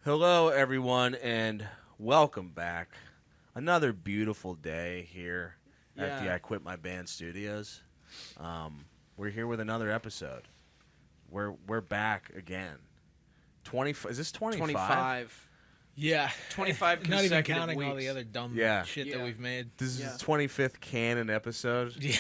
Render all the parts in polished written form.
Hello, everyone, and welcome back. Another beautiful day here at the I Quit My Band studios. We're here with another episode. We're back again. 20. Is this 25? 25. Yeah. 25 Not even consecutive counting weeks. all the other dumb shit that we've made. This is the 25th canon episode. Yeah.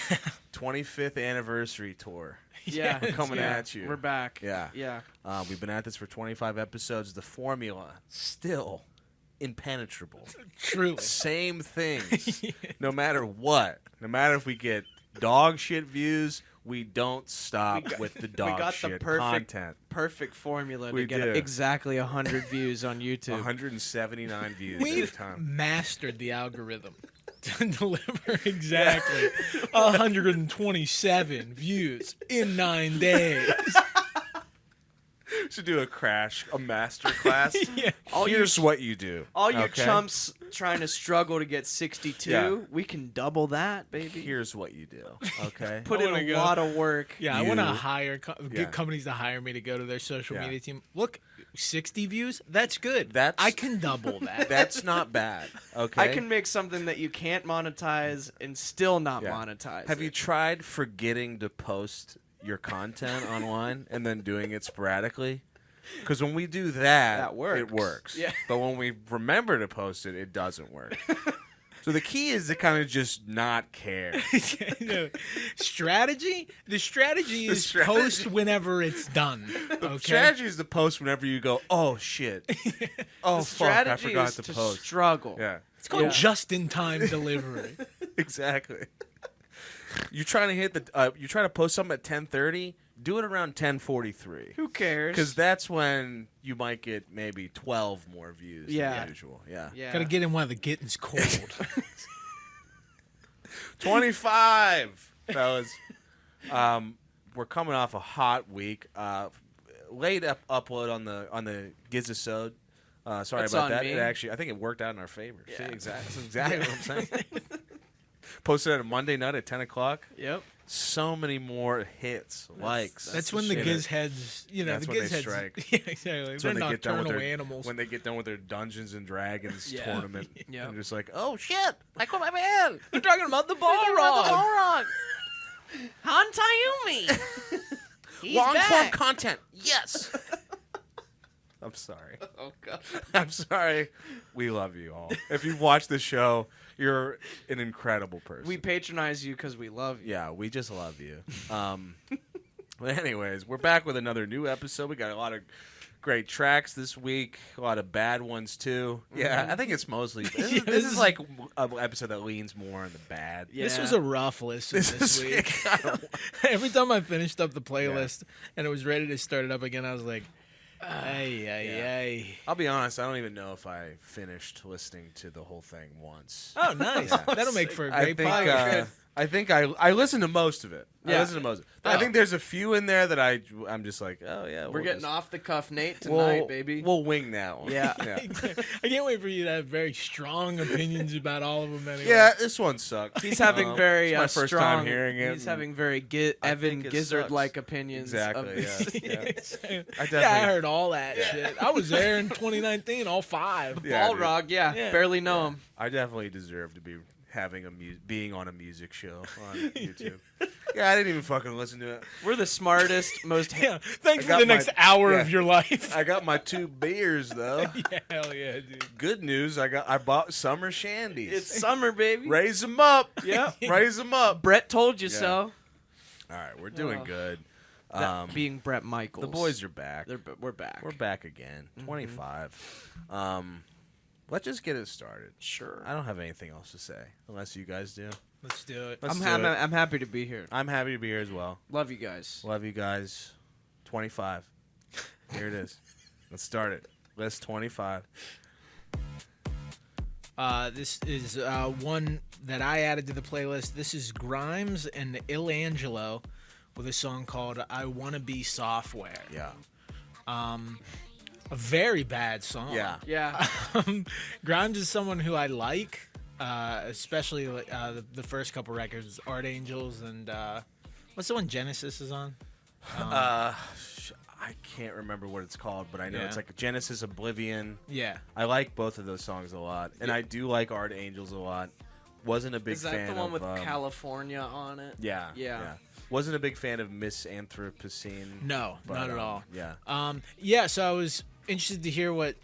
25th anniversary tour. Yeah. We're coming at you. We're back. Yeah. Yeah. We've been at this for 25 episodes. The formula still impenetrable. Truly. Same things. No matter what. No matter if we get dog shit views, we don't stop with the dog shit content. Perfect formula We to get do. exactly 100 views on YouTube. 179 views We've every time. mastered the algorithm to deliver exactly 127 views in 9 days. Should do a master class. Yeah. Here's what you do. All you okay? chumps trying to struggle to get 62, Yeah. we can double that, baby. Here's what you do. Okay. Put I in wanna a go. lot of work. Yeah, I want to hire get companies to hire me to go to their social Yeah. media team. Look, 60 views? That's good. That's- I can double that. That's not bad. Okay. I can make something that you can't monetize and still not Yeah. monetize. Have you tried forgetting to post your content online and then doing it sporadically? Because when we do that works. it works. Yeah. But when we remember to post it, it doesn't work. So the key is to kind of just not care. No. Strategy? The strategy is strategy- post whenever it's done. Okay? Strategy is to post whenever you go, oh shit. Oh The fuck, I strategy forgot is to post. struggle. Yeah. It's called Yeah. just-in-time delivery. Exactly. You're trying to hit you're trying to post something at 10:30, do it around 10:43. Who cares? Because that's when you might get maybe 12 more views Yeah. than usual. Yeah. yeah. Gotta get in while the getting's cold. 25, fellas. We're coming off a hot week. Late upload on the Gizisode. Sorry That's about on that. me. It actually, I think it worked out in our favor. Yeah. See, that's exactly what I'm saying. Posted on a Monday night at 10 o'clock. Yep. So many more hits, likes. That's when the shit. giz heads, That's the when giz they heads. strike. Yeah, exactly. That's They're when they get done with nocturnal their animals. when they get done with their Dungeons and Dragons Yeah. tournament. Yep. And just like, oh shit, I quit my man. They're talking about the Balrog. Hantayumi. He's Long form back. content. Yes. I'm sorry. Oh god. I'm sorry. We love you all. If you've watched the show, you're an incredible person. We patronize you because we love you. Yeah, we just love you. But anyways, we're back with another new episode. We got a lot of great tracks this week, a lot of bad ones too. Yeah, I think it's mostly this is like an episode that leans more on the bad. Yeah. This was a rough listen this is week. Every time I finished up the playlist and it was ready to start it up again, I was like, ay. I'll be honest, I don't even know if I finished listening to the whole thing once. Oh, nice. Yeah. That'll make for a I great think podcast. I think I listened to most of it. I Yeah. listened to most of it. I Oh. think there's a few in there that I'm just like, oh yeah, We're we'll getting just- off the cuff Nate tonight, we'll, baby. We'll wing that one. Yeah. I can't wait for you to have very strong opinions about all of them anyway. Yeah, this one sucked. He's having very it's my first strong, time hearing it. He's having very Evan think it Gizzard-like sucks. opinions. Exactly, Of yeah. I Yeah, I heard all that shit. I was there in 2019, all 5. Yeah, dude. Balrog, yeah. Barely know him. I definitely deserve to be having being on a music show on YouTube. Yeah, I didn't even fucking listen to it. We're the smartest, most Yeah, thanks I for got the next my- hour yeah. of your life. I got my 2 beers though. Yeah, hell yeah, dude. Good news, I bought summer shandies. It's summer, baby. Raise them up. Yep. Raise them up. Brett told you Yeah. so. All right, we're doing Oh. good. That being Brett Michaels. The boys are back. We're back. We're back again. 25. Let's just get it started. Sure. I don't have anything else to say unless you guys do. Let's do it. Let's I'm do it. happy to be here. I'm happy to be here as well. Love you guys. Love you guys. 25. Here it is. Let's start it. List 25. This is one that I added to the playlist. This is Grimes and Illangelo with a song called I Wanna Be Software. Yeah. A very bad song. Yeah. Yeah. Grimes is someone who I like, especially the first couple records, Art Angels and what's the one Genesis is on? I I can't remember what it's called, but I know Yeah. it's like Genesis Oblivion. Yeah. I like both of those songs a lot, and I do like Art Angels a lot. Wasn't a big Is that fan the one of, with California on it? Yeah, Yeah. Wasn't a big fan of Miss Anthropocene. No, but, not at all. Yeah. Yeah, so I was interested to hear what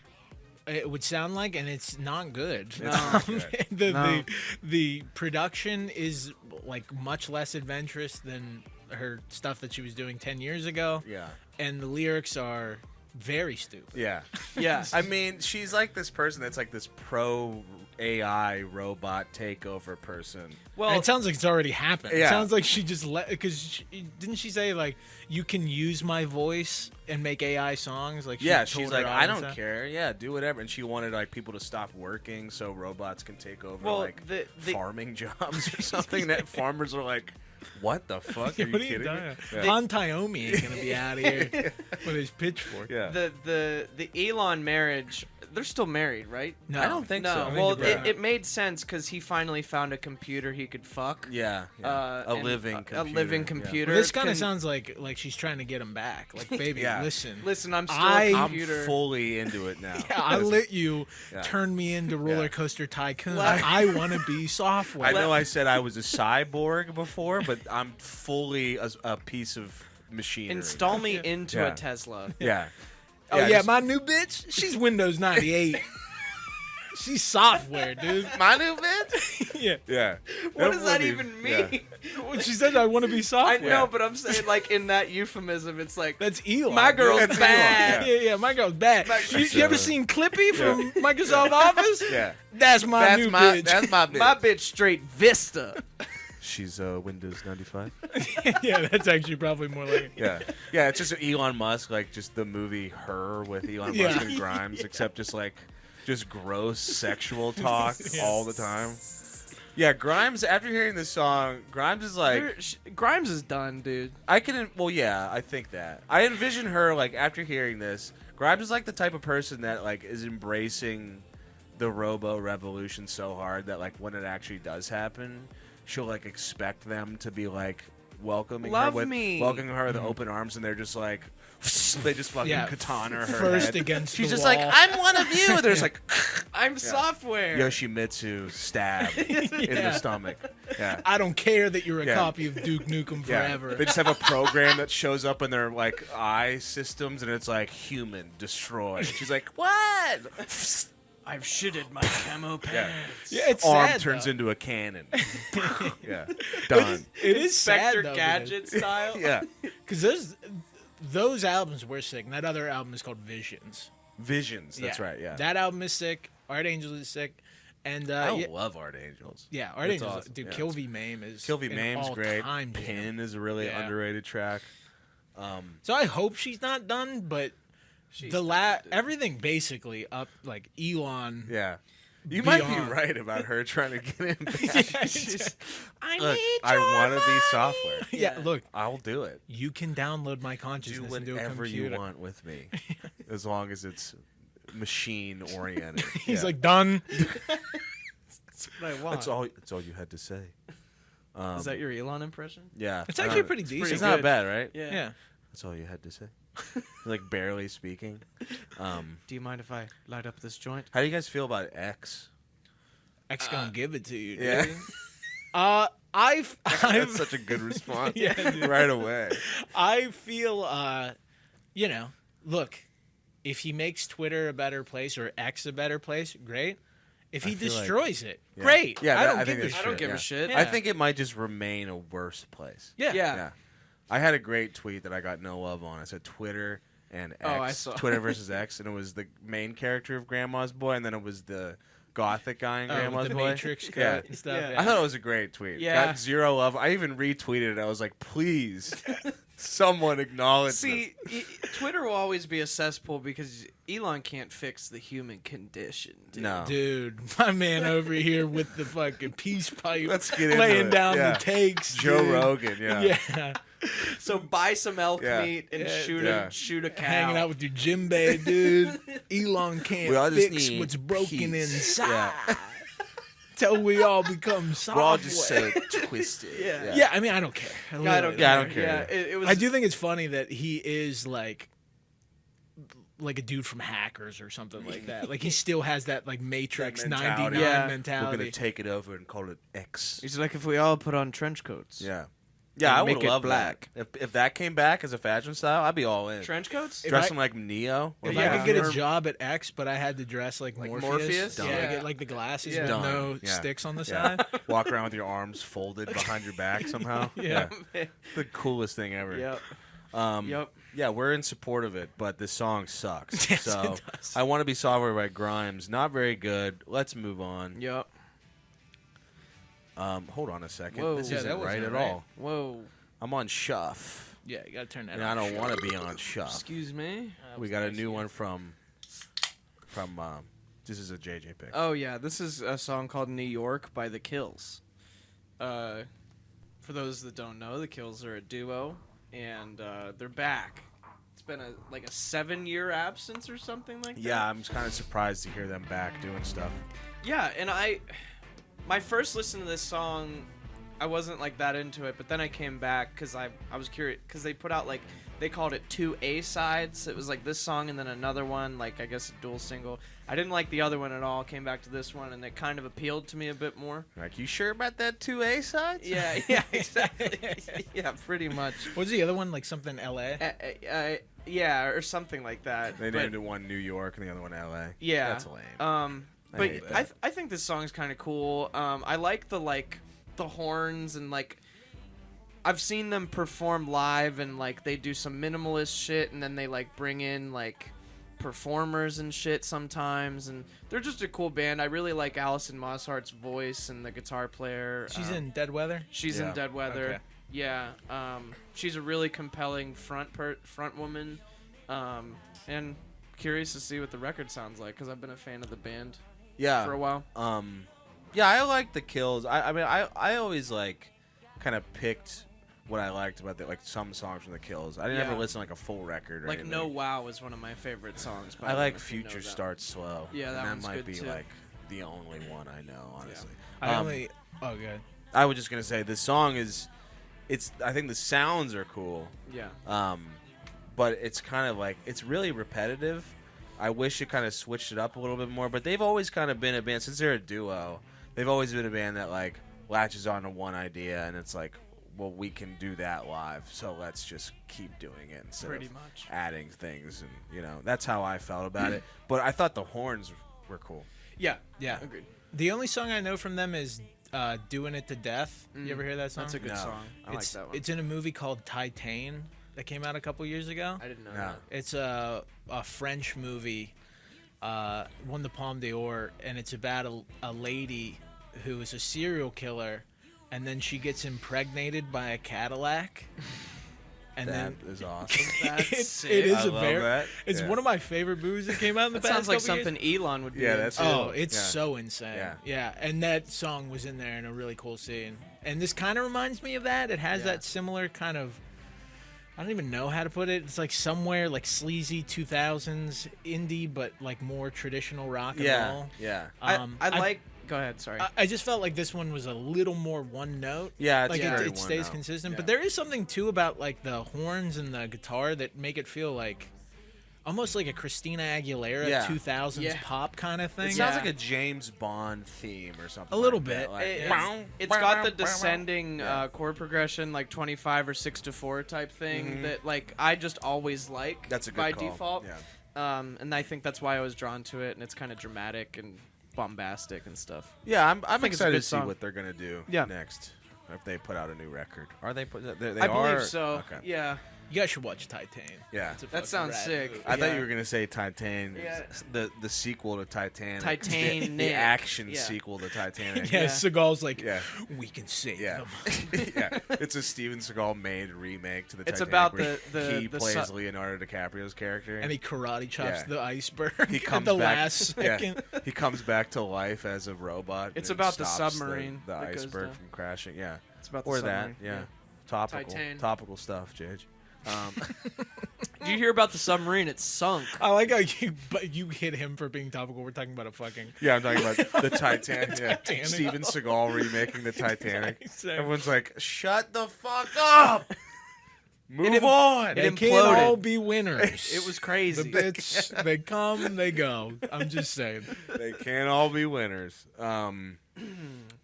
it would sound like, and it's not good. not good. No. The production is like much less adventurous than her stuff that she was doing 10 years ago, Yeah. and the lyrics are very stupid. Yeah. Yeah. I mean, she's like this person that's like this pro AI robot takeover person. Well, And it sounds like it's already happened. It Yeah. sounds like she just because didn't she say like you can use my voice and make AI songs? Like Yeah, she she's told her like, I audience don't that? care. Yeah, do whatever. And she wanted like people to stop working so robots can take over Well, like the- farming jobs or something. That farmers are like, what the fuck? Are you What are you kidding me? doing? Yeah. Han Taomi ain't gonna be out of here with his pitchfork. Yeah. the Elon marriage, they're still married, right? No, I don't think No, so. I well, think they're it made sense because he finally found a computer he could fuck. Yeah. yeah. A And living computer. A living yeah. computer. Well, this kind of can- sounds like she's trying to get him back. Like, baby, Yeah. listen. Listen, I'm still I- a I'm computer. fully into it now. Yeah, I let you Yeah. turn me into Roller Coaster Tycoon. Let- I want to be software. I know I said I was a cyborg before, but I'm fully a piece of machinery. Install me into Yeah. a Tesla. Yeah. Oh yeah, just- my new bitch. She's Windows 98. She's software, dude. my new bitch. Yeah. Yeah. What does that would be- even yeah. mean? When she said I want to be I software. know, but I'm saying like in that euphemism, it's like That's Elon. my girl's dude. That's bad. Elon, Yeah, my girl's bad. You ever seen Clippy from Microsoft Office? Yeah. That's my new bitch. That's my bitch. My bitch straight Vista. She's Windows 95. Yeah, that's actually probably more like it. Yeah. Yeah, it's just Elon Musk, like just the movie Her with Elon Yeah. Musk and Grimes, except just gross sexual talk all the time. Yeah, Grimes, after hearing this song, Grimes is like, Grimes is done, dude. I think that. I envision her, like, after hearing this, Grimes is like the type of person that, like, is embracing the robo revolution so hard that, like, when it actually does happen, she'll, like, expect them to be, like, welcoming Love her me. welcoming her with open arms, and they're just like, they just fucking Yeah, katana her first head. against She's the just wall. like, I'm one of you. There's like I'm software. Yoshimitsu stab in the Yeah. stomach. Yeah. I don't care that you're a Yeah. copy of Duke Nukem Yeah. Forever. They just have a program that shows up in their like eye systems, and it's like human destroyed. She's like, what? I've shitted my camo Yeah. pants. Yeah, it's Arm sad, turns though. into a cannon. Yeah, done. It is sad Inspector though, Gadget style. Yeah, because those albums were sick. And that other album is called Visions. Visions. That's right. Yeah, That album is sick. Art Angels is sick. And I yeah, love Art Angels. yeah, Art That's Angels, awesome. dude. Yeah, Kill V Mame is Kill V an Mame's great. all-time jam. Pin is a really Yeah. underrated track. So I hope she's not done, but She's everything basically up like Elon. Yeah. You might Beyond. be right about her trying to get in. Yeah, it's just- I Look, need I your want to be money. software. yeah, look, I'll do it. you can download my Do consciousness into a whatever you computer. want with me, as long as it's machine oriented. He's like done. That's what I want. that's all. That's all you had to say. Is that your Elon impression? Yeah, It's actually pretty decent. It's not good. bad, right? Yeah. That's all you had to say. Like barely speaking. Do you mind if I light up this joint? How do you guys feel about X? X gonna give it to you. Dude. Yeah, I've that's such a good response. Yeah, dude. right away. I feel look, if he makes Twitter a better place or X a better place, great. If he I feel like- destroys it, Yeah. great. Yeah, I that- don't I give think a that's shit. I don't true, give yeah. a shit. Yeah. I think it might just remain a worse place. Yeah. Yeah. I had a great tweet that I got no love on. I said Twitter and X. Oh, I saw. Twitter versus X, and it was the main character of Grandma's Boy, and then it was the gothic guy in Grandma's the Boy. Matrix Yeah. cut and stuff. Yeah. Yeah. I thought it was a great tweet. Yeah. Got 0 love. I even retweeted it. I was like, please, someone acknowledge See, Twitter will always be a cesspool because Elon can't fix the human condition. this. Dude. No. Dude, my man over here with the fucking peace pipe, Let's get into laying it. down Yeah. the takes. Joe dude. Rogan, yeah. Yeah. So buy some elk Yeah. meat and Yeah. Yeah. shoot a cow. Hanging out with your Jimbei, dude. Elon can't We all just fix need what's broken peace. inside. Yeah. Till we all become We're all just software. so twisted. Yeah. Yeah, I mean, I don't care. I don't Literally. care. Yeah, I don't care. Yeah, it was. I do think it's funny that he is like like a dude from Hackers or something like that. Like he still has that like Matrix That 99 mentality. Yeah. We're mentality. gonna take it over and call it X. He's like, if we all put on trench coats. Yeah. Yeah, And I make would it love black. that. If that came back as a fashion style, I'd be all in. Trench coats? If Dressing I- like Neo. If Yeah. I could get Or- a job at X, but I had to dress like Like Morpheus, Morpheus? yeah, Yeah. get like the glasses Yeah. with Done. no Yeah. sticks on the Yeah. side. Walk around with your arms folded behind your back somehow. Yeah. The coolest thing ever. Yep. Yep. Yeah, we're in support of it, but this song sucks. Yes, so it does. I Want to Be Software by Grimes. Not very good. Let's move on. Yep. Hold on a second. Whoa. This Yeah, isn't that right wasn't at right. all. Whoa. I'm on Shuff. Yeah, you gotta turn that And on. I don't want to be on Shuff. Excuse me? We got a new one from this is a JJ pick. Oh, yeah. This is a song called New York by The Kills. For those that don't know, The Kills are a duo, and they're back. It's been a 7-year absence or something like that. Yeah, I'm kind of surprised to hear them back doing stuff. Yeah, and my first listen to this song, I wasn't like that into it, but then I came back because I was curious because they put out they called it 2 A-sides. It was like this song and then another one, like I guess a dual single. I didn't like the other one at all. Came back to this one and it kind of appealed to me a bit more. Like, you sure about that 2A sides? Yeah, yeah, exactly. Yeah, pretty much. What's the other one? Like something LA? Yeah, or something like that. They But- named it one New York and the other one LA. Yeah. That's lame. I But hate that. I think this song's kind of cool. I like the horns and I've seen them perform live and they do some minimalist shit and then they bring in performers and shit sometimes and they're just a cool band. I really like Alison Mosshart's voice and the guitar player. She's in Dead Weather. She's Yeah. in Dead Weather. Okay. Yeah. She's a really compelling front woman. And curious to see what the record sounds like because I've been a fan of the band Yeah. for a while. Yeah, I like the Kills. I mean, I always kind of picked what I liked about some songs from the Kills. I didn't ever Yeah. listen to a full record or anything. No Wow is one of my favorite songs. But I don't like know if you know Future that. Starts Slow. Yeah, that and one's might good be too. the only one I know, honestly. Oh, good. I was just gonna say this song I think the sounds are cool. Yeah. But it's kind of it's really repetitive. I wish it kind of switched it up a little bit more, but they've always kind of been a band since they're a duo. They've always been a band that latches on to one idea and it's well, we can do that live, so let's just keep doing it instead Pretty of much. adding things, and that's how I felt about it. But I thought the horns were cool. Yeah. Yeah. Agreed. The only song I know from them is "Doing It to Death." You ever hear that song? That's a good No. song. I like It's that one. it's in a movie called Titane that came out a couple years ago. I didn't know No. that. It's a French movie, won the Palme d'Or, and it's about a lady who is a serial killer, and then she gets impregnated by a Cadillac, and That then is awesome. That's it sick. is I a love very that. it's Yeah. one of my favorite movies that came out in the That past sounds like couple years. something Elon would be. Yeah, in. that's Oh, it. it's Yeah. so insane. Yeah, and that song was in there in a really cool scene. And this kind of reminds me of that. It has Yeah. that similar kind of, I don't even know how to put it. It's somewhere sleazy 2000s indie, but more traditional rock and Yeah, roll. yeah. I like. Go ahead. Sorry. I just felt like this one was a little more one note. Yeah, it's Like very it one stays note. consistent, Yeah. but there is something too about the horns and the guitar that make it feel almost like a Christina Aguilera Yeah. 2000s Yeah. pop kind of thing. It sounds Yeah. like a James Bond theme or something. A little like bit. that. Like, It's got the descending Yeah. chord progression, 25 or 6/4 type thing that I just always like. That's a good by call. default. Yeah. And I think that's why I was drawn to it, and it's kind of dramatic and bombastic and stuff. Yeah, I'm think it's a excited good to see song. what they're gonna do Yeah. next. If they put out a new record, are they? They I are? believe so. Okay. Yeah. You guys should watch Titane. Yeah. It's a That fucking sounds rad sick. movie. I thought Yeah. you were gonna say Titanic, Yeah. the sequel to Titanic, Titanic. the action Yeah. sequel to Titanic. Yeah, Yeah. Seagal's Yeah. we can save Yeah, them. yeah. It's a Steven Seagal made remake to the It's Titanic. about where the he the plays su- Leonardo DiCaprio's character, And he karate chops Yeah. the iceberg he comes at the back. last second. Yeah, he comes back to life as a robot. It's and about the stops submarine the that goes iceberg down. from crashing. Yeah, It's about the or submarine. that. Yeah, topical, Titan. topical stuff, Jage. Did you hear about the submarine? It sunk. I like how you hit him for being topical. We're talking about a fucking Yeah, I'm talking about the Titanic. Yeah. Titanic. Steven Seagal remaking the Titanic. Exactly. Everyone's like, "Shut the fuck up!" Move on. They It can't imploded. all be winners. It was The crazy. bits, they come, they go. I'm just saying. They can't all be winners.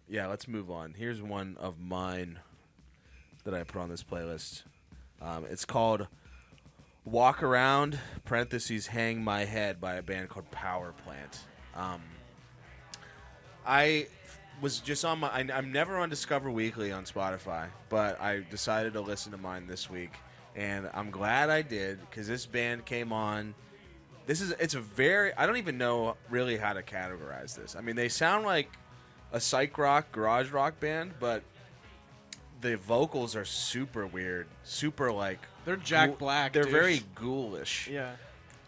Yeah, let's move on. Here's one of mine that I put on this playlist. It's called Walk Around, parentheses, Hang My Head by a band called Powerplant. I was just on I'm never on Discover Weekly on Spotify, but I decided to listen to mine this week, and I'm glad I did because this band came on. It's a very, I don't even know really how to categorize this. I mean, they sound like a psych rock, garage rock band, but the vocals are super weird, super like They're Jack Black. They're dude. very ghoulish. Yeah.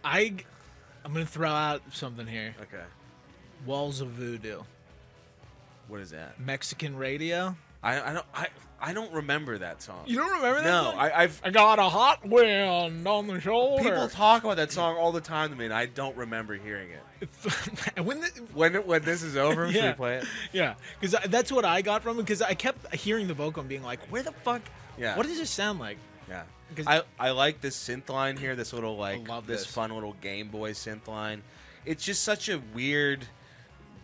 I'm gonna throw out something here. Okay. Walls of Voodoo. What is that? Mexican radio. I don't remember that song. You don't remember that? No, song? I got a hot wind on the shoulder. people talk about that song all the time to me, and I don't remember hearing it. And when When this is over, should we play it? Yeah, because that's what I got from it. Because I kept hearing the vocal and being like, "Where the fuck? Yeah. What does this sound like?" Yeah. 'Cause- I like this synth line here, this little like love this this. fun little Game Boy synth line. It's just such a weird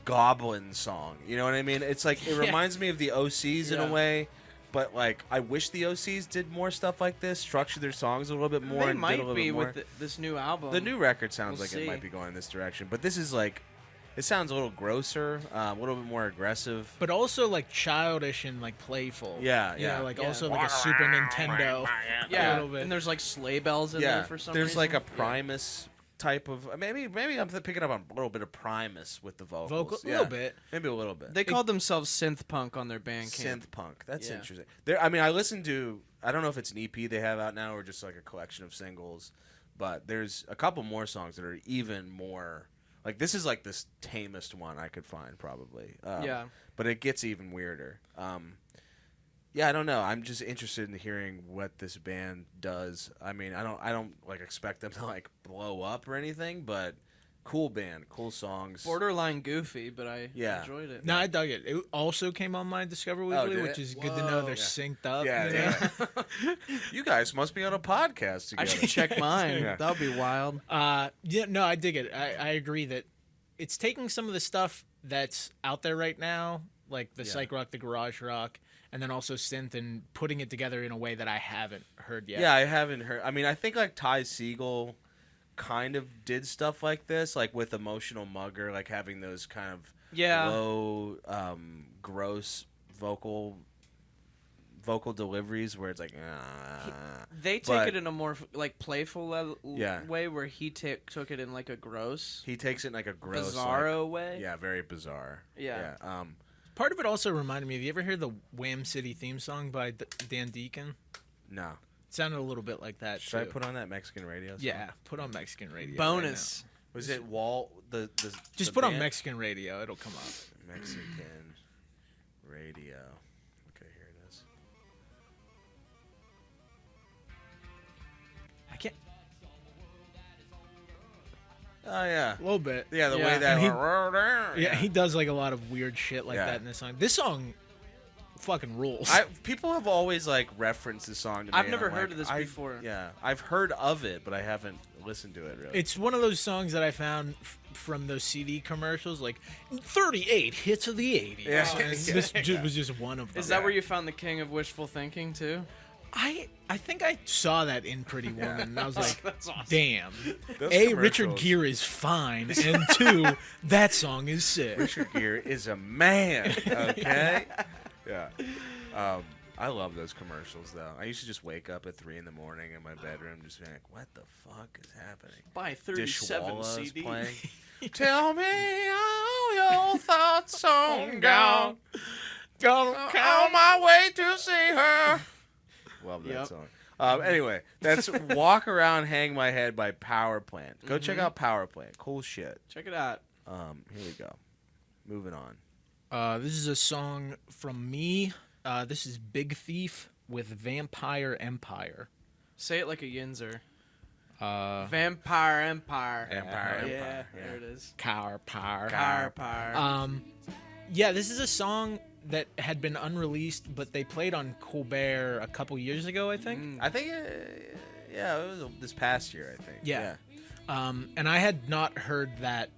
goblin song. You know what I mean? It's like it reminds me of the OCs in a Yeah. way, but like I wish the OCs did more stuff like this, structure their songs a little bit more They and did a might little be bit more. with this new album. The new record sounds We'll like it might see. be going in this direction, but this is like it sounds a little grosser, a little bit more aggressive. But also like childish and like playful. Yeah, You yeah. know, like Yeah. also like a Super Nintendo. Yeah, a little bit. and there's like sleigh bells in there for some there's reason. like a Primus type of maybe I'm picking up on a little bit of Primus with the vocals. Vocal, a Yeah, little bit. maybe a little bit. They called themselves synth punk on their Bandcamp. Synth punk. That's Yeah. interesting. I mean, I listened to. I don't know if it's an EP they have out now or just like a collection of singles, but there's a couple more songs that are even more. Like this is like the tamest one I could find probably. Yeah. But it gets even weirder. Yeah, I don't know. I'm just interested in hearing what this band does. I mean, I don't like expect them to like blow up or anything, but cool band, cool songs. Borderline goofy, but I Yeah. enjoyed it. No, I dug it. It also came on my Discover Weekly, did which it? is good to know Yeah. they're synced up. Yeah, you know? yeah. You guys must be on a podcast I together. should check mine. Yeah. That would be wild. Yeah, no, I dig it. I agree that it's taking some of the stuff that's out there right now, like the psych rock, the garage rock, and then also synth, and putting it together in a way that I haven't heard yet. Yeah, I haven't heard. I mean, I think like Ty Segall kind of did stuff like this, like with Emotional Mugger, like having those kind of Yeah. low, gross vocal deliveries where it's like, They take But- it in a more like playful Yeah. way, where he took it in like a gross, he takes it in like a gross, bizarro way. yeah, very bizarre. Yeah. Part of it also reminded me, have you ever heard the Wham City theme song by Dan Deacon? No. It sounded a little bit like that, Should I too. put on that Mexican radio song? Yeah, put on Mexican radio. Bonus. Was it Walt, the Just the put on band? Mexican radio. It'll come up. Mexican radio. Okay, here it is. I can't... Oh, yeah. A little bit. Yeah, the Yeah. way that... And Yeah, he does like a lot of weird shit like Yeah. that in this song. This song fucking rules. People have always like referenced this song to me. I've and never I'm heard like, of this before. Yeah, I've heard of it, but I haven't listened to it really. It's one of those songs that I found from those CD commercials, like 38 hits of the 80s. Yeah. And this was just one of them. Is that where you found the king of wishful thinking too? I think I saw that in Pretty Woman, and I was like, That's awesome. damn. Those A, Richard commercials- Gere is fine, and two, that song is sick. Richard Gere is a man. Okay. Yeah. I love those commercials though. I used to just wake up at 3 in the morning in my bedroom, just being like, "What the fuck is happening?" Buy 37 Dishwalla's CD. playing. Tell me all your thoughts on gone. On my way to see her. Love that Yep. song. Anyway, that's "Walk Around, Hang My Head" by Powerplant. Go check out Powerplant. Cool shit. Check it out. Here we go. Moving on. This is a song from me. This is Big Thief with Vampire Empire. Say it like a yinzer. Vampire Vampire Empire. Empire, Yeah, yeah. there it is. Car Power. Car Empire. Yeah, this is a song that had been unreleased, but they played on Colbert a couple years ago, I think. I think, it was this past year, I think. Yeah. And I had not heard that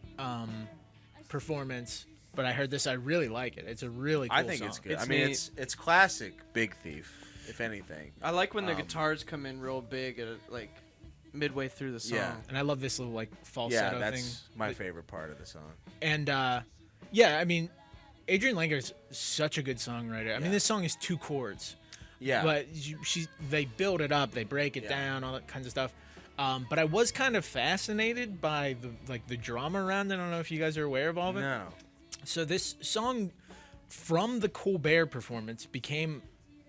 performance, but I heard this. I really like it. It's a really cool I think song. it's good. It's I mean, neat. it's classic Big Thief, if anything. I like when the guitars come in real big at like midway through the song. Yeah. And I love this little like Yeah, falsetto that's thing. my favorite part of the song. And yeah, I mean, Adrienne Lenger's such a good songwriter. I mean, this song is 2 chords. Yeah. But they build it up, they break it down, all that kinds of stuff. But I was kind of fascinated by the drama around it. I don't know if you guys are aware of all of it. No. So this song from the Colbert performance became,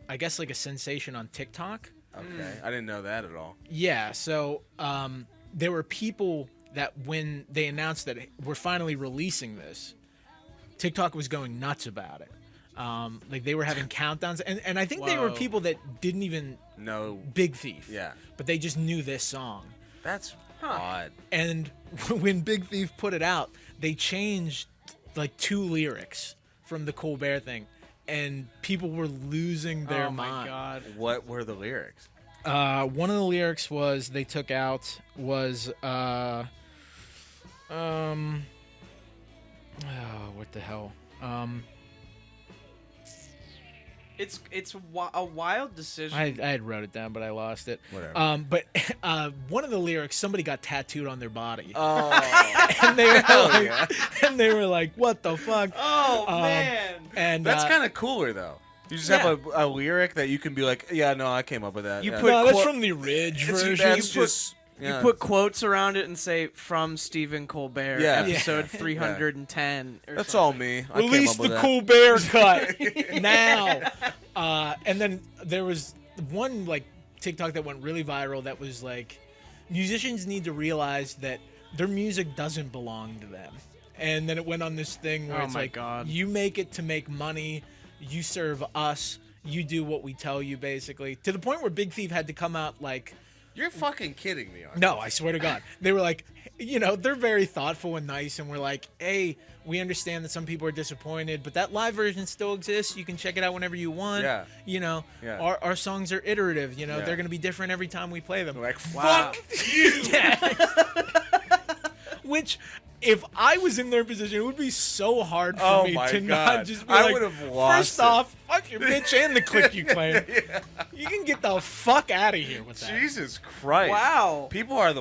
I guess, like a sensation on TikTok. Okay. I didn't know that at all. Yeah, so there were people that when they announced that we're finally releasing this, TikTok was going nuts about it. Like they were having countdowns, and I think they were Whoa. people that didn't even No. Big Thief. Yeah. But they just knew this song. That's odd. And when Big Thief put it out, they changed like 2 lyrics from the Colbert thing, and people were losing their Oh my mind. god. What were the lyrics? One of the lyrics they took out was what the hell? It's a wild decision. I had wrote it down, but I lost it. Whatever. But one of the lyrics, somebody got tattooed on their body, Oh. and they were Hell like, yeah. and they were like, "What the fuck?" Oh man. And That's kind of cooler, though. You just have a lyric that you can be like, yeah, no, I came up with that. You yeah. put no, that's quote- from the Ridge It's- version. that's just... You yeah. put quotes around it and say from Stephen Colbert, Yeah. episode 310. Or That's something. all me. I came Release up with the that. Colbert cut now. And then there was one like TikTok that went really viral that was like, musicians need to realize that their music doesn't belong to them. And then it went on this thing where Oh it's my like, God. you make it to make money, you serve us, you do what we tell you, basically. To the point where Big Thief had to come out like, You're fucking kidding me. Aren't no, I swear to God. They were like, they're very thoughtful and nice, and we're like, hey, we understand that some people are disappointed, but that live version still exists. You can check it out whenever you want. Yeah. Yeah. Yeah. Our songs are iterative. Yeah. They're going to be different every time we play them. They're like, Wow. fuck you. Which, if I was in their position, it would be so hard for Oh me my to God. not just be I like, would have lost first it. off, fuck your bitch and the click you claim. You can get the fuck out of here with that. Jesus Christ. Wow. People are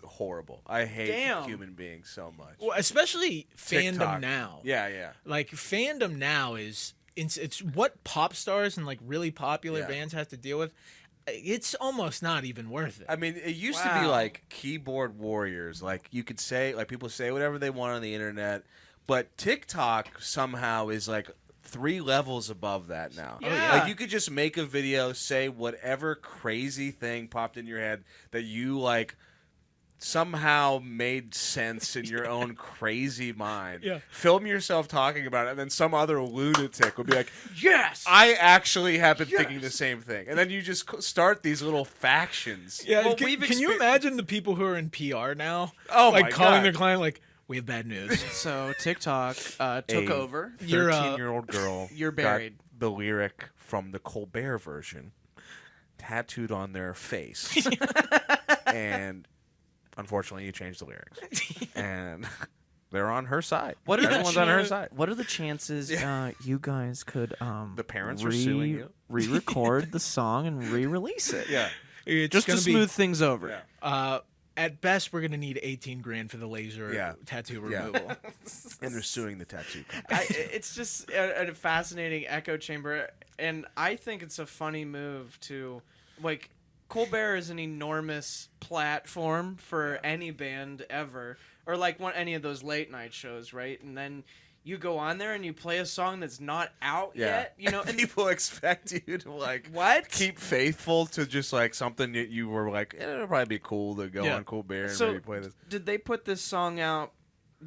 horrible. I hate Damn. human beings so much. Well, especially fandom TikTok. now. Yeah. Like fandom now is it's what pop stars and like really popular Yeah. bands have to deal with. It's almost not even worth it. I mean, it used to be Wow. like keyboard warriors. Like you could say, like people say whatever they want on the internet, but TikTok somehow is like 3 levels above that now. Yeah. Like you could just make a video, say whatever crazy thing popped in your head that you like somehow made sense in your own crazy mind. Yeah. Film yourself talking about it, and then some other lunatic would be like, Yes. I actually have been thinking the same thing. And then you just start these little factions. yeah, Well, can we've you exper- imagine the people who are in PR now? Oh like my calling God. their client like, we have bad news. So TikTok took A over. You're, 13-year-old girl You're got buried. the lyric from the Colbert version tattooed on their face. And unfortunately, you changed the lyrics. And they're on her side. What are the Everyone's on her side. What are the chances you guys could The parents are suing you. re-record the song and re-release it? Yeah. It's Just to gonna smooth things over. Yeah. at best, we're gonna need 18 grand for the laser tattoo Yeah. removal. And they're suing the tattoo company. It's just a fascinating echo chamber, and I think it's a funny move to, like, Colbert is an enormous platform for any band ever, or like any of those late night shows, right? And then you go on there and you play a song that's not out yet, and people expect you to like what? keep faithful to just like something that you were like, it'll probably be cool to go on Colbert and So maybe play this. did they put this song out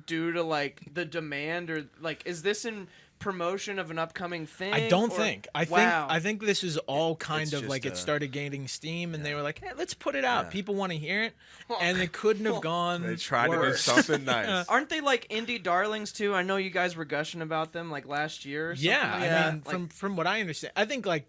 due to like the demand, or like is this in promotion of an upcoming thing? I don't or- think. Wow. I think this is all kind it's of just like it a- started gaining steam, and they were like, "Hey, let's put it out. Yeah. People want to hear it," and it couldn't have gone. They tried to do worse. something nice. Aren't they like indie darlings too? I know you guys were gushing about them like last year. Or something Yeah, like I that. mean, Like, from what I understand, I think like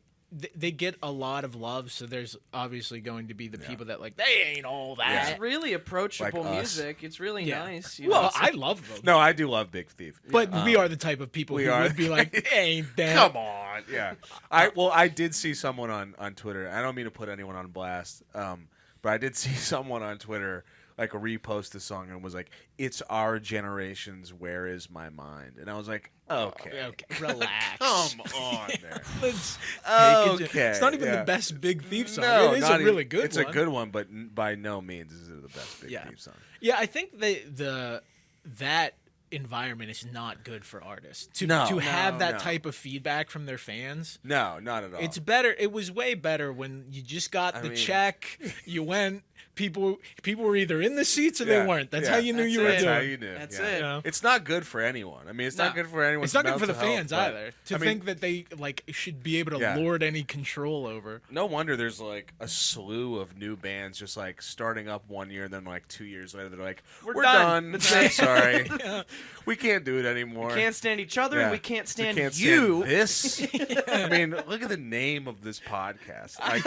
they get a lot of love. So there's obviously going to be the people that like they ain't all that. it's really approachable Like us. music. It's really Yeah. nice. You Well, know? I love them, No, I do love Big Thief. but we are the type of people we who are. would be like, "Ain't that?" Come on, yeah. I did see someone on Twitter. I don't mean to put anyone on blast, but I did see someone on Twitter like repost the song and was like, "It's our generation's Where Is My Mind?" And I was like, okay, Okay, relax. come on, man. Let's take it. Okay, It's not even yeah. the best Big Thief song. No, it is not a really even- good It's one. a good one, but by no means is it the best Big Yeah. Thief song. Yeah, I think that environment is not good for artists to No. have that No. type of feedback from their fans. No, not at all. It's better. It was way better when you just got I the mean- check. You went. People were either in the seats or Yeah, they weren't. That's yeah. how you knew That's you were it. That's doing. how you knew. That's yeah. it. You know? It's not good for anyone. I mean, it's not No. good for anyone. It's not good for the fans either. To I mean, think that they like should be able to Yeah. lord any control over. no wonder there's like a slew of new bands just like starting up 1 year and then like 2 years later they're like, We're done. done. That's it." Sorry, Yeah. we can't do it anymore. can't stand each other, and Yeah. we can't stand We can't you. stand this. I mean, look at the name of this podcast. Like,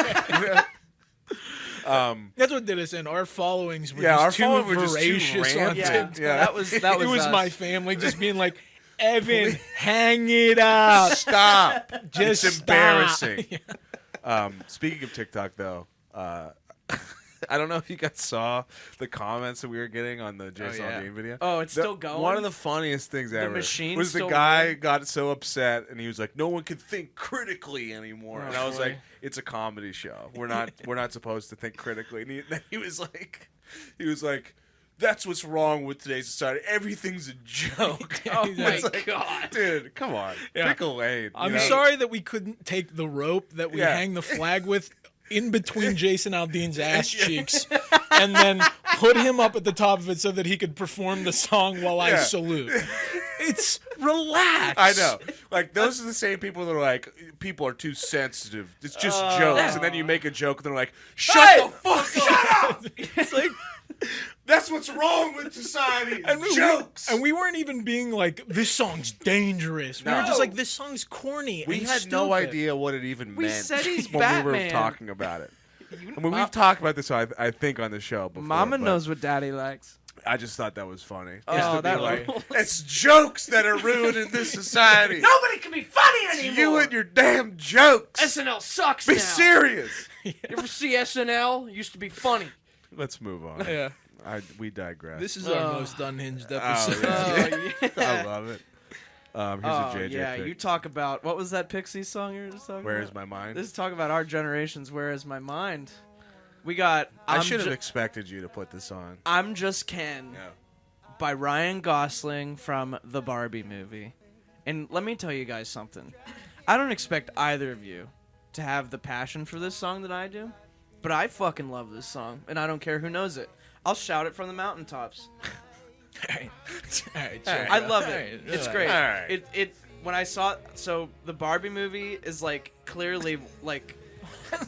That's what did us in. Our followings were Yeah, our just too followers were just too voracious on rampant. Yeah, TikTok. Yeah. that was It was us. my family just being like, Evan, hang it up. stop. Just It's stop. embarrassing. Speaking of TikTok, though, I don't know if you guys saw the comments that we were getting on the Jason yeah. Aldean video. Oh, it's still going? One of the funniest things ever machine's was the still guy rolling? got so upset and he was like, "No one can think critically anymore." Oh, and I was boy. like, "It's a comedy show. We're not supposed to think critically." And then he was like, "That's what's wrong with today's society. Everything's a joke." Oh It's my like, god. dude, come on, Yeah. pick a lane. you I'm know? sorry that we couldn't take the rope that we Yeah. hang the flag with in between Jason Aldean's ass cheeks and then put him up at the top of it so that he could perform the song while I Yeah. salute. It's relax. I know. Like, those are the same people that are like, people are too sensitive. It's just jokes. And then you make a joke and they're like, shut the fuck up! It's like That's what's wrong with society. and Jokes. we weren't even being like this song's dangerous. We were No. just like this song's corny. We and had no stupid. idea what it even We meant said he's when we were Batman. talking about it. I mean, we've talked about this, I think, on the show before. Mama but knows what daddy likes. I just thought that was funny. Oh, Just to be that like, rules. it's jokes that are ruining this society. Nobody can be funny It's anymore. you and your damn jokes. SNL sucks Be now. serious. You ever see SNL? It used to be funny. Let's move on. Yeah. We digress. This is our Oh. most unhinged Oh, episode. yeah. Oh, yeah. I love it. Here's Oh, a JJ yeah, pick. you talk about what was that Pixies song you were just talking Where about? is my mind? This is talk about our generations. Where is my mind? We got. I I'm should have Ju- expected you to put this on. I'm Just Ken Yeah. by Ryan Gosling from the Barbie movie. And let me tell you guys something. I don't expect either of you to have the passion for this song that I do, but I fucking love this song, and I don't care who knows it. I'll shout it from the mountaintops. All right, All right. I love All it. right, It's relax. great. All right. It when I saw so the Barbie movie is like clearly like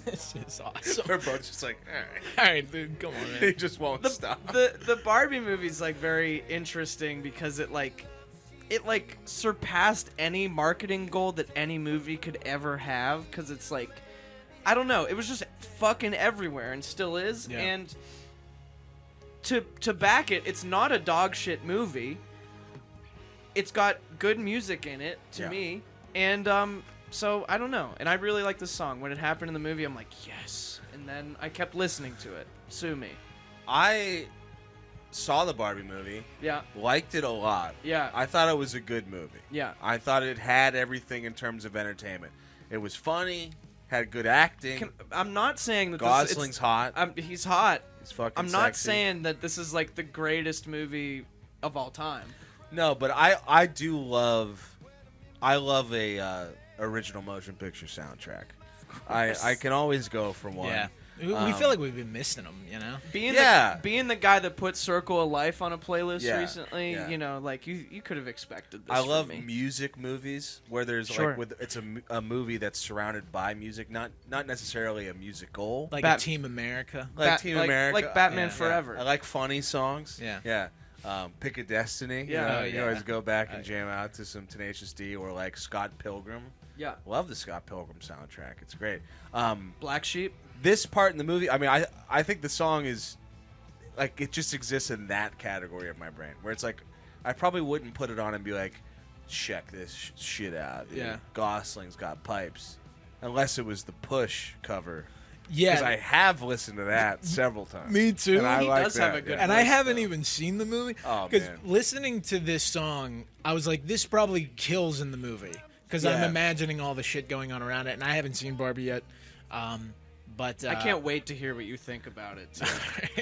This is awesome. We're both just like, all right. All right, dude, come on, He man. just won't the stop. the Barbie movie is like very interesting because it surpassed any marketing goal that any movie could ever have because it's like I don't know, it was just fucking everywhere and still is. Yeah. And to back it, it's not a dog shit movie. It's got good music in it to Yeah. me, and so I don't know. And I really like this song. When it happened in the movie, I'm like, yes. And then I kept listening to it. Sue me. I saw the Barbie movie, Yeah, liked it a lot. yeah, I thought it was a good movie. yeah. I thought it had everything in terms of entertainment. It was funny, had good acting. I'm not saying that Gosling's hot. he's hot. He's fucking I'm not sexy. saying that this is like the greatest movie of all time. No, but I do love a original motion picture soundtrack. I can always go for one. Yeah. We feel like we've been missing them, you know. Being the guy that put Circle of Life on a playlist recently, yeah. you know, like you could have expected this. I from love me. music movies where there's it's a movie that's surrounded by music, not necessarily a musical. Like a Team America. Like Team America. Like Batman Forever. I like funny songs. Yeah. Pick a Destiny. Yeah. You always go back and jam out to some Tenacious D or like Scott Pilgrim. Yeah. Love the Scott Pilgrim soundtrack. It's great. Black Sheep. This part in the movie, I mean, I think the song is like it just exists in that category of my brain where it's like I probably wouldn't put it on and be like, check this shit out. Dude. Yeah. Gosling's got pipes, unless it was the Push cover. Yeah, because I have listened to that several times. Me too. And I He like does that. have a good and voice, I haven't though. even seen the movie. Oh, Because man. listening to this song, I was like, this probably kills in the movie. Because I'm Yeah. imagining all the shit going on around it, and I haven't seen Barbie yet. But I can't wait to hear what you think about it. Too.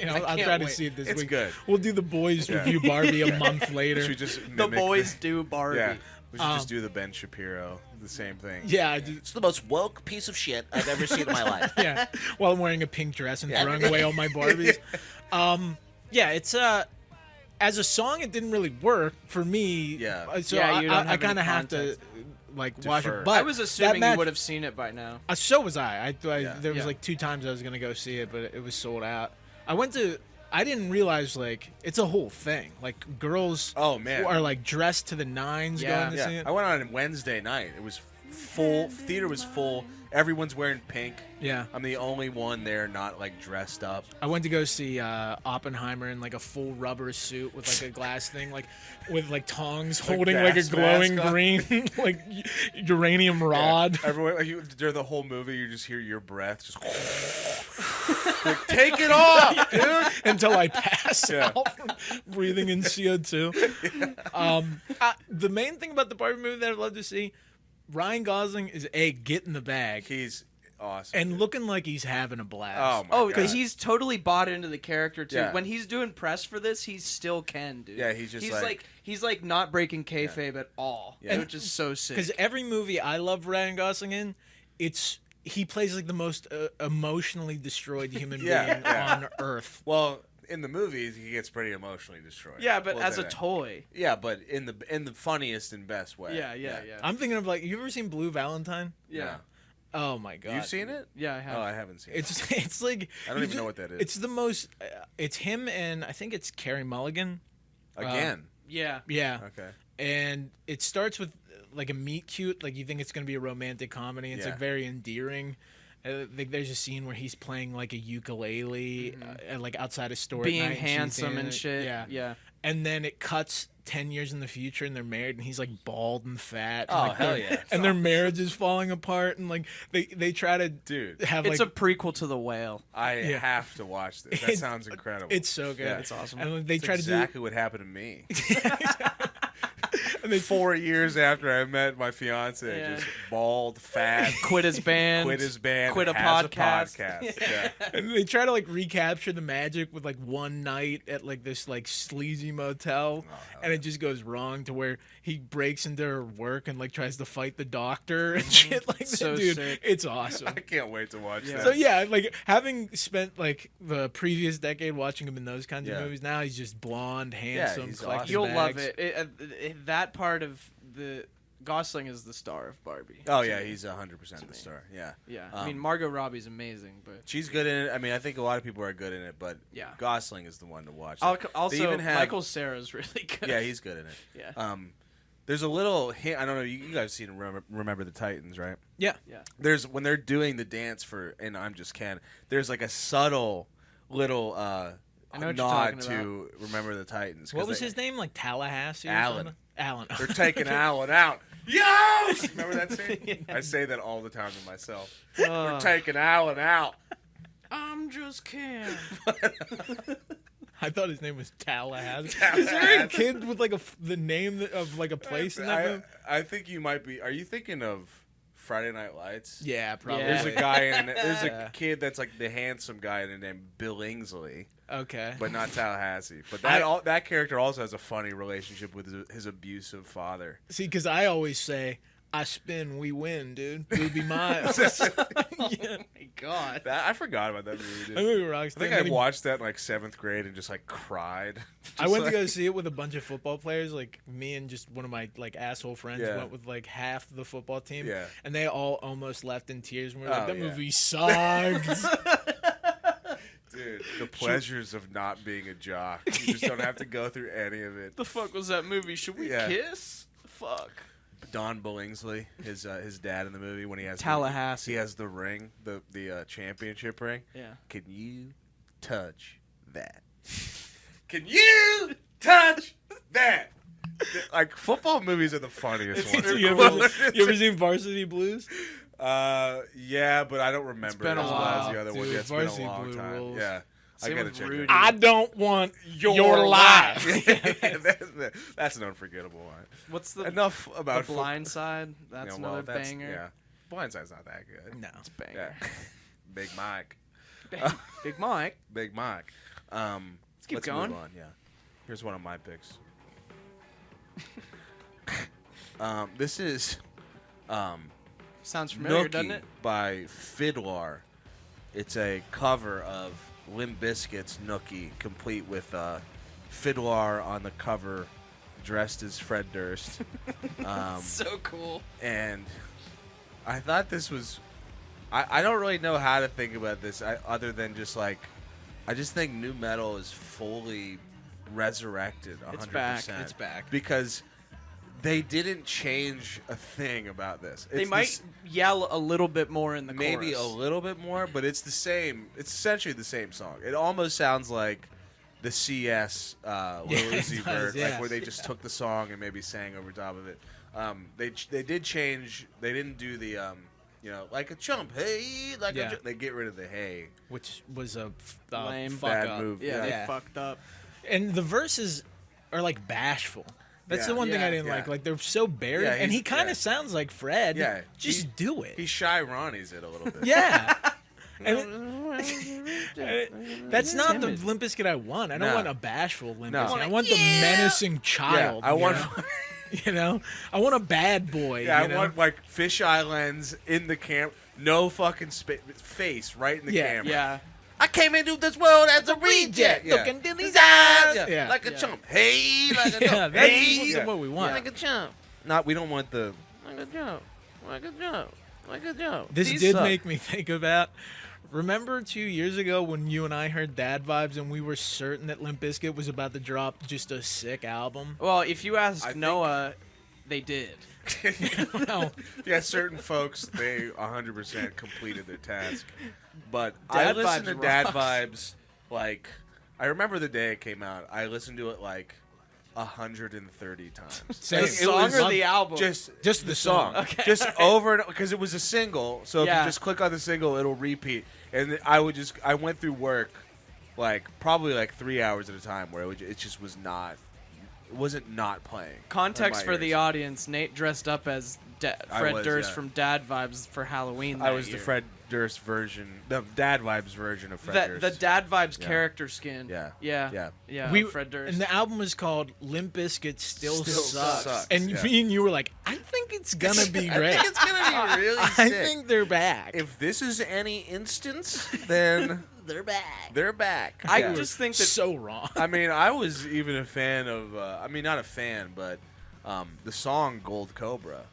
I'll can't try to wait. see it this It's week. good. We'll do the boys review Barbie a month later. Should we just The mimic boys do Barbie. Yeah, we should just do the Ben Shapiro, the same thing. Yeah, It's the most woke piece of shit I've ever seen in my life. yeah. While I'm wearing a pink dress and throwing away all my Barbies. Yeah, it's as a song, it didn't really work for me. Yeah. So Yeah, you don't I have kind of any have to context. like Defer. watch it. But I was assuming that you would have seen it by now. So was I. There was Yeah. like 2 times I was gonna go see it, but it was sold out. I didn't realize like it's a whole thing. Like girls Oh, man. are like dressed to the nines Yeah. going to see it. I went on Wednesday night. It was full. Theater was full. Everyone's wearing pink. Yeah. I'm the only one there not like dressed up. I went to go see Oppenheimer in like a full rubber suit with like a glass thing, like with like tongs Like holding like a gas glowing mask on. green like uranium rod. Everyone, during the whole movie, you just hear your breath just. Like, take it off, dude. Until I pass Yeah. out from breathing in CO2. The main thing about the Barbie movie that I'd love to see, Ryan Gosling is get in the bag He's awesome. and dude. looking like he's having a blast. Oh my Oh, god. because he's totally bought into the character too. Yeah. When he's doing press for this, he still can, dude. Yeah, he's just he's like not breaking kayfabe at all, Yeah. which is so sick. Because every movie I love Ryan Gosling in, he plays like the most emotionally destroyed human Yeah, being yeah. on earth. Well, in the movies, he gets pretty emotionally destroyed. Yeah, but We'll as say a that. toy. Yeah, but in the funniest and best way. Yeah. I'm thinking of like, you ever seen Blue Valentine? Yeah. Oh my god, You've seen it? Yeah, I have. Oh, I haven't seen it. It's like I don't even know what that is. It's the most. It's him and I think it's Carey Mulligan. Again. Yeah. Yeah, Okay. and it starts with like a meet cute, like you think it's gonna be a romantic comedy. It's Yeah. like very endearing. Like there's a scene where he's playing like a ukulele, like outside a store, at Being night, and she's handsome in and it. shit. Yeah, Yeah. and then it cuts 10 years in the future and they're married and he's like bald and fat. Oh, and, like, hell their- yeah. And their marriage is falling apart and like they try to Dude, have It's like a prequel to The Whale. I Yeah. have to watch this. That It's- sounds incredible. it's so good. Yeah. It's awesome. And like, they It's try exactly what happened to me. to do and they 4 years after I met my fiance, Yeah. just bald, fat, Quit his band. quit his band, Quit a has podcast. podcast. Yeah. and they try to like recapture the magic with like one night at like this like sleazy motel and it just goes wrong to where he breaks into her work and like tries to fight the doctor and shit like that. So Dude, sick. it's awesome. I can't wait to watch Yeah. that. So yeah, like having spent like the previous decade watching him in those kinds Yeah. of movies, now he's just blonde, handsome, he's collecting awesome. You'll love bags. it. That part of the Gosling is the star of Barbie. Oh to yeah, me. he's 100% the me. star. Yeah. Yeah. I mean, Um, Margot Robbie's amazing, but She's good in it. I mean, I think a lot of people are good in it, but yeah. Gosling is the one to watch. Also, even have- Michael Cera's really good. Yeah, he's good in it. Yeah. There's a little hint. I don't know. You guys seen Remember the Titans, right? Yeah. Yeah. There's when they're doing the dance for and I'm Just Ken. There's like a subtle little I know what you're nod talking to Remember the Titans. 'cause What was they- his name? Like Tallahassee? Or Alan. something? Alan. They're taking Alan out. Yes! Remember that scene? I say that all the time to myself. We're taking Alan out. I'm just Ken. I thought his name was Tallahassee. Tallahassee. Is there a kid with like the name of like a place in that movie? I think you might be. Are you thinking of Friday Night Lights? Yeah, probably. There's a guy in it. There's Yeah. a kid that's like the handsome guy named Bill Ingsley, Okay. but not Tallahassee. But that character also has a funny relationship with his abusive father. See, because I always say I spin, we win, dude. Ruby Miles. Oh my god. I forgot about that movie, dude. That movie rocks. I think I watched that in like 7th grade and just like cried. I went to go see it with a bunch of football players, like me and just one of my like asshole friends Yeah. went with like half the football team. Yeah. And they all almost left in tears and we were like, Oh, that yeah. movie sucks. Dude, the pleasures of not being a jock. You just don't have to go through any of it. The fuck was that movie? Should we Yeah. kiss? Fuck. Don Billingsley, his dad in the movie, when he has Tallahassee. he has the ring, the championship ring. Yeah. Can you touch that? Can you touch that? Like, football movies are the funniest ones. you ever seen Varsity Blues? Yeah, but I don't remember. It's been it a as well as while, the other one. dude. Yeah, it's been a Varsity long Blue time. rules. Yeah, I Same gotta with check Rudy. it. I don't want your life. That's an unforgettable one. What's the Enough about The Blind Side? That's well, another banger. Yeah, Blindside's not that good. No. It's banger. Yeah, Big Mike. Big Mike. Big Mike. Let's keep going. Move on. Yeah, here's one of my picks. This is Sounds familiar, Nookie doesn't it? by FIDLAR. It's a cover of Limp Bizkit's Nookie, complete with FIDLAR on the cover, dressed as Fred Durst. So cool. And I thought this was... I don't really know how to think about this other than just like... I just think nu metal is fully resurrected 100%. It's back. It's back. Because they didn't change a thing about this. They It's might yell a little bit more in the maybe chorus. a little bit more, but it's the same. It's essentially the same song. It almost sounds like the CS Lil Uzi it does, Vert, yeah. like where they just took the song and maybe sang over top of it. They did change. They didn't do the like a chump, hey, like Yeah. a chump. They get rid of the hey. Which was a Lame. fuck Bad up. move. Yeah, Yeah. they fucked up. And the verses are like bashful. That's Yeah. the one thing I Yeah. didn't Yeah. like. Like they're so buried, Yeah, and he he's- kind of yeah. sounds like Fred. Yeah, just do it. He Shy Ronnie's it a little bit. Yeah. And that's not the timid. Limp Bizkit I want. I don't No. want a bashful Limp No. Bizkit. I want the menacing Yeah, child. I want. You know? I want a bad boy. Yeah, you I know? want like fisheye lens in the camera, no fucking face right in the Yeah. camera. Yeah. I came into this world as a reject. Yeah. Looking in his eyes. Yeah. Like a Yeah. chump. Hey, like a Yeah, chump. that's Hey, what we want. Like a chump. Not. We don't want the like a chump. Like a chump. Like a chump. This These did suck. make me think about. Remember 2 years ago when you and I heard Dad Vibes and we were certain that Limp Bizkit was about to drop just a sick album? Well, if you ask I think- Noah, they did. No. Yeah, certain folks they 100% completed their task. But I Dad listened to Vibes Dad rocks. Vibes like I remember the day it came out. I listened to it like 130 times. Same. The It song was or the album? Just the song. Okay. Just over and because it was a single. So if Yeah. you just click on the single, it'll repeat. And I went through work like probably like 3 hours at a time where it just was not. It wasn't not playing. Context in my for the ears. audience: Nate dressed up as I Fred was, Durst yeah. from Dad Vibes for Halloween. I that was the year. Fred Durst version, the Dad Vibes version of Fred The Durst. Dad Vibes Yeah. character skin. Yeah. Yeah. Yeah. Fred Durst. And the album is called Limp Bizkit Still Sucks. And yeah. me and you were like, I think it's gonna be I great. think it's gonna be really I sick. think they're back. If this is any instance, then they're back. they're back. I Yeah. just think that So wrong. I mean, I was even a fan of. Not a fan, but the song "Gold Cobra,"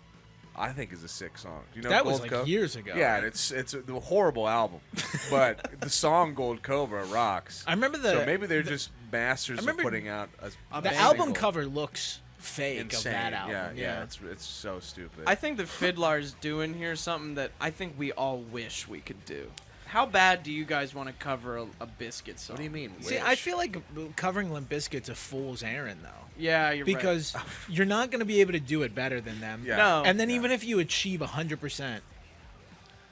I think is a sick song. Do you know That Gold was like Cobra? years ago. Yeah, and it's a horrible album, but the song "Gold Cobra" rocks. I remember So maybe they're just masters of remember putting out a the single. album cover looks fake Insane. of that album. Yeah, it's so stupid. I think that FIDLAR's doing here something that I think we all wish we could do. How bad do you guys want to cover a Biscuit song? What do you mean? See, wish? I feel like covering Limp Bizkit's a fool's errand, though. Yeah, you're Because you're not going to be able to do it better than them. Yeah. No. And then Yeah. even if you achieve 100%,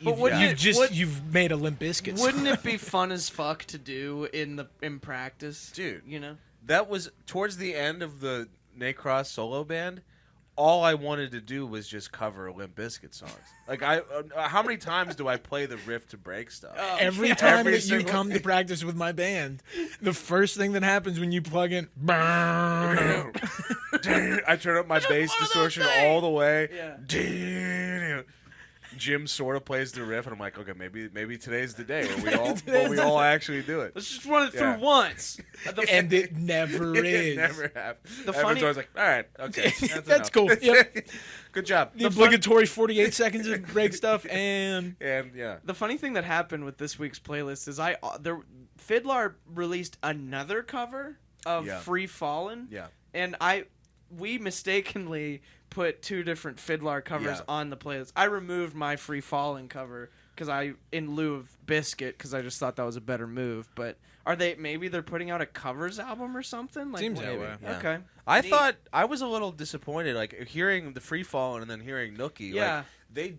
But wouldn't you've made a Limp Bizkit right. Wouldn't song. it be fun as fuck to do in practice, Dude. You know. That was towards the end of the Nate Cross solo band. All I wanted to do was just cover Limp Bizkit songs. Like how many times do I play the riff to break stuff? Every time Every that you single- come to practice with my band, the first thing that happens when you plug in, burn. I turn up my bass one of those distortion things. all the way. Yeah. Jim sort of plays the riff, and I'm like, okay, maybe today's the day where we all actually do it. Let's just run it through once. And it never It is. never happens. The Everyone's funny- always like, all right, okay, That's enough." cool. Yep. Good job. The obligatory 48 seconds of break stuff, and And yeah, The funny thing that happened with this week's playlist is FIDLAR released another cover of Yeah. Free Fallin', yeah. and we mistakenly put two different FIDLAR covers Yeah. on the playlist. I removed my Free Fallin' cover in lieu of Biscuit because I just thought that was a better move. But maybe they're putting out a covers album or something? Like, Seems that maybe. way. Yeah. Okay. I Neat. thought I was a little disappointed, like hearing the Free Fallin' and then hearing Nookie. Yeah. Like,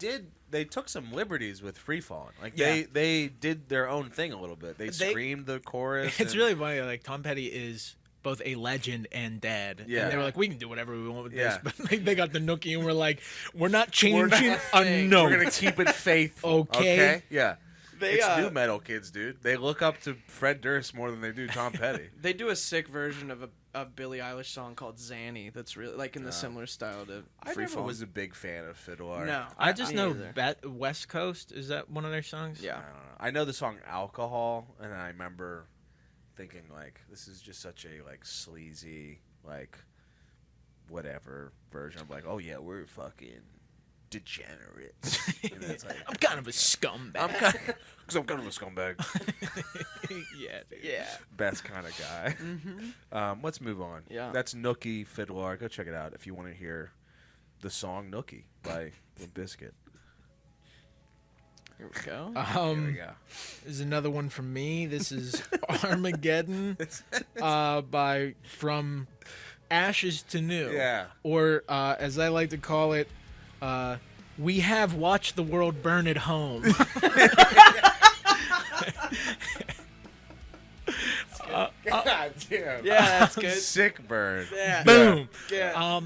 they took some liberties with Free Fallin'. Like Yeah. they did their own thing a little bit. They They- screamed the chorus. it's and- really funny. Like Tom Petty is both a legend and dead. Yeah. And they were like, we can do whatever we want with Yeah. this. But like, they got the Nookie, and we're like, we're not changing not a saying- note. We're gonna keep it faithful. Okay. Yeah. They, It's new metal kids, dude. They look up to Fred Durst more than they do Tom Petty. They do a sick version of a Billie Eilish song called Zanny that's really like in the similar style to I Free never Fallin'. was a big fan of FIDLAR. No. I just me know either. West Coast. Is that one of their songs? I Yeah. don't know. I know the song Alcohol, and I remember thinking, like, this is just such a, like, sleazy, like, whatever version. I'm like, oh, yeah, we're fucking degenerates. And it's like, I'm kind of a scumbag. because I'm kind of a scumbag. Yeah, dude. Yeah. Best kind of guy. Let's move on. Yeah. That's Nookie FIDLAR. Go check it out if you want to hear the song Nookie by Limp Bizkit. Here we go. Here we go. There's another one from me. This is Armageddon from Ashes to New. Yeah. Or as I like to call it, we have watched the world burn at home. God damn. Yeah, that's good. Sick burn. Yeah. Boom. Yeah.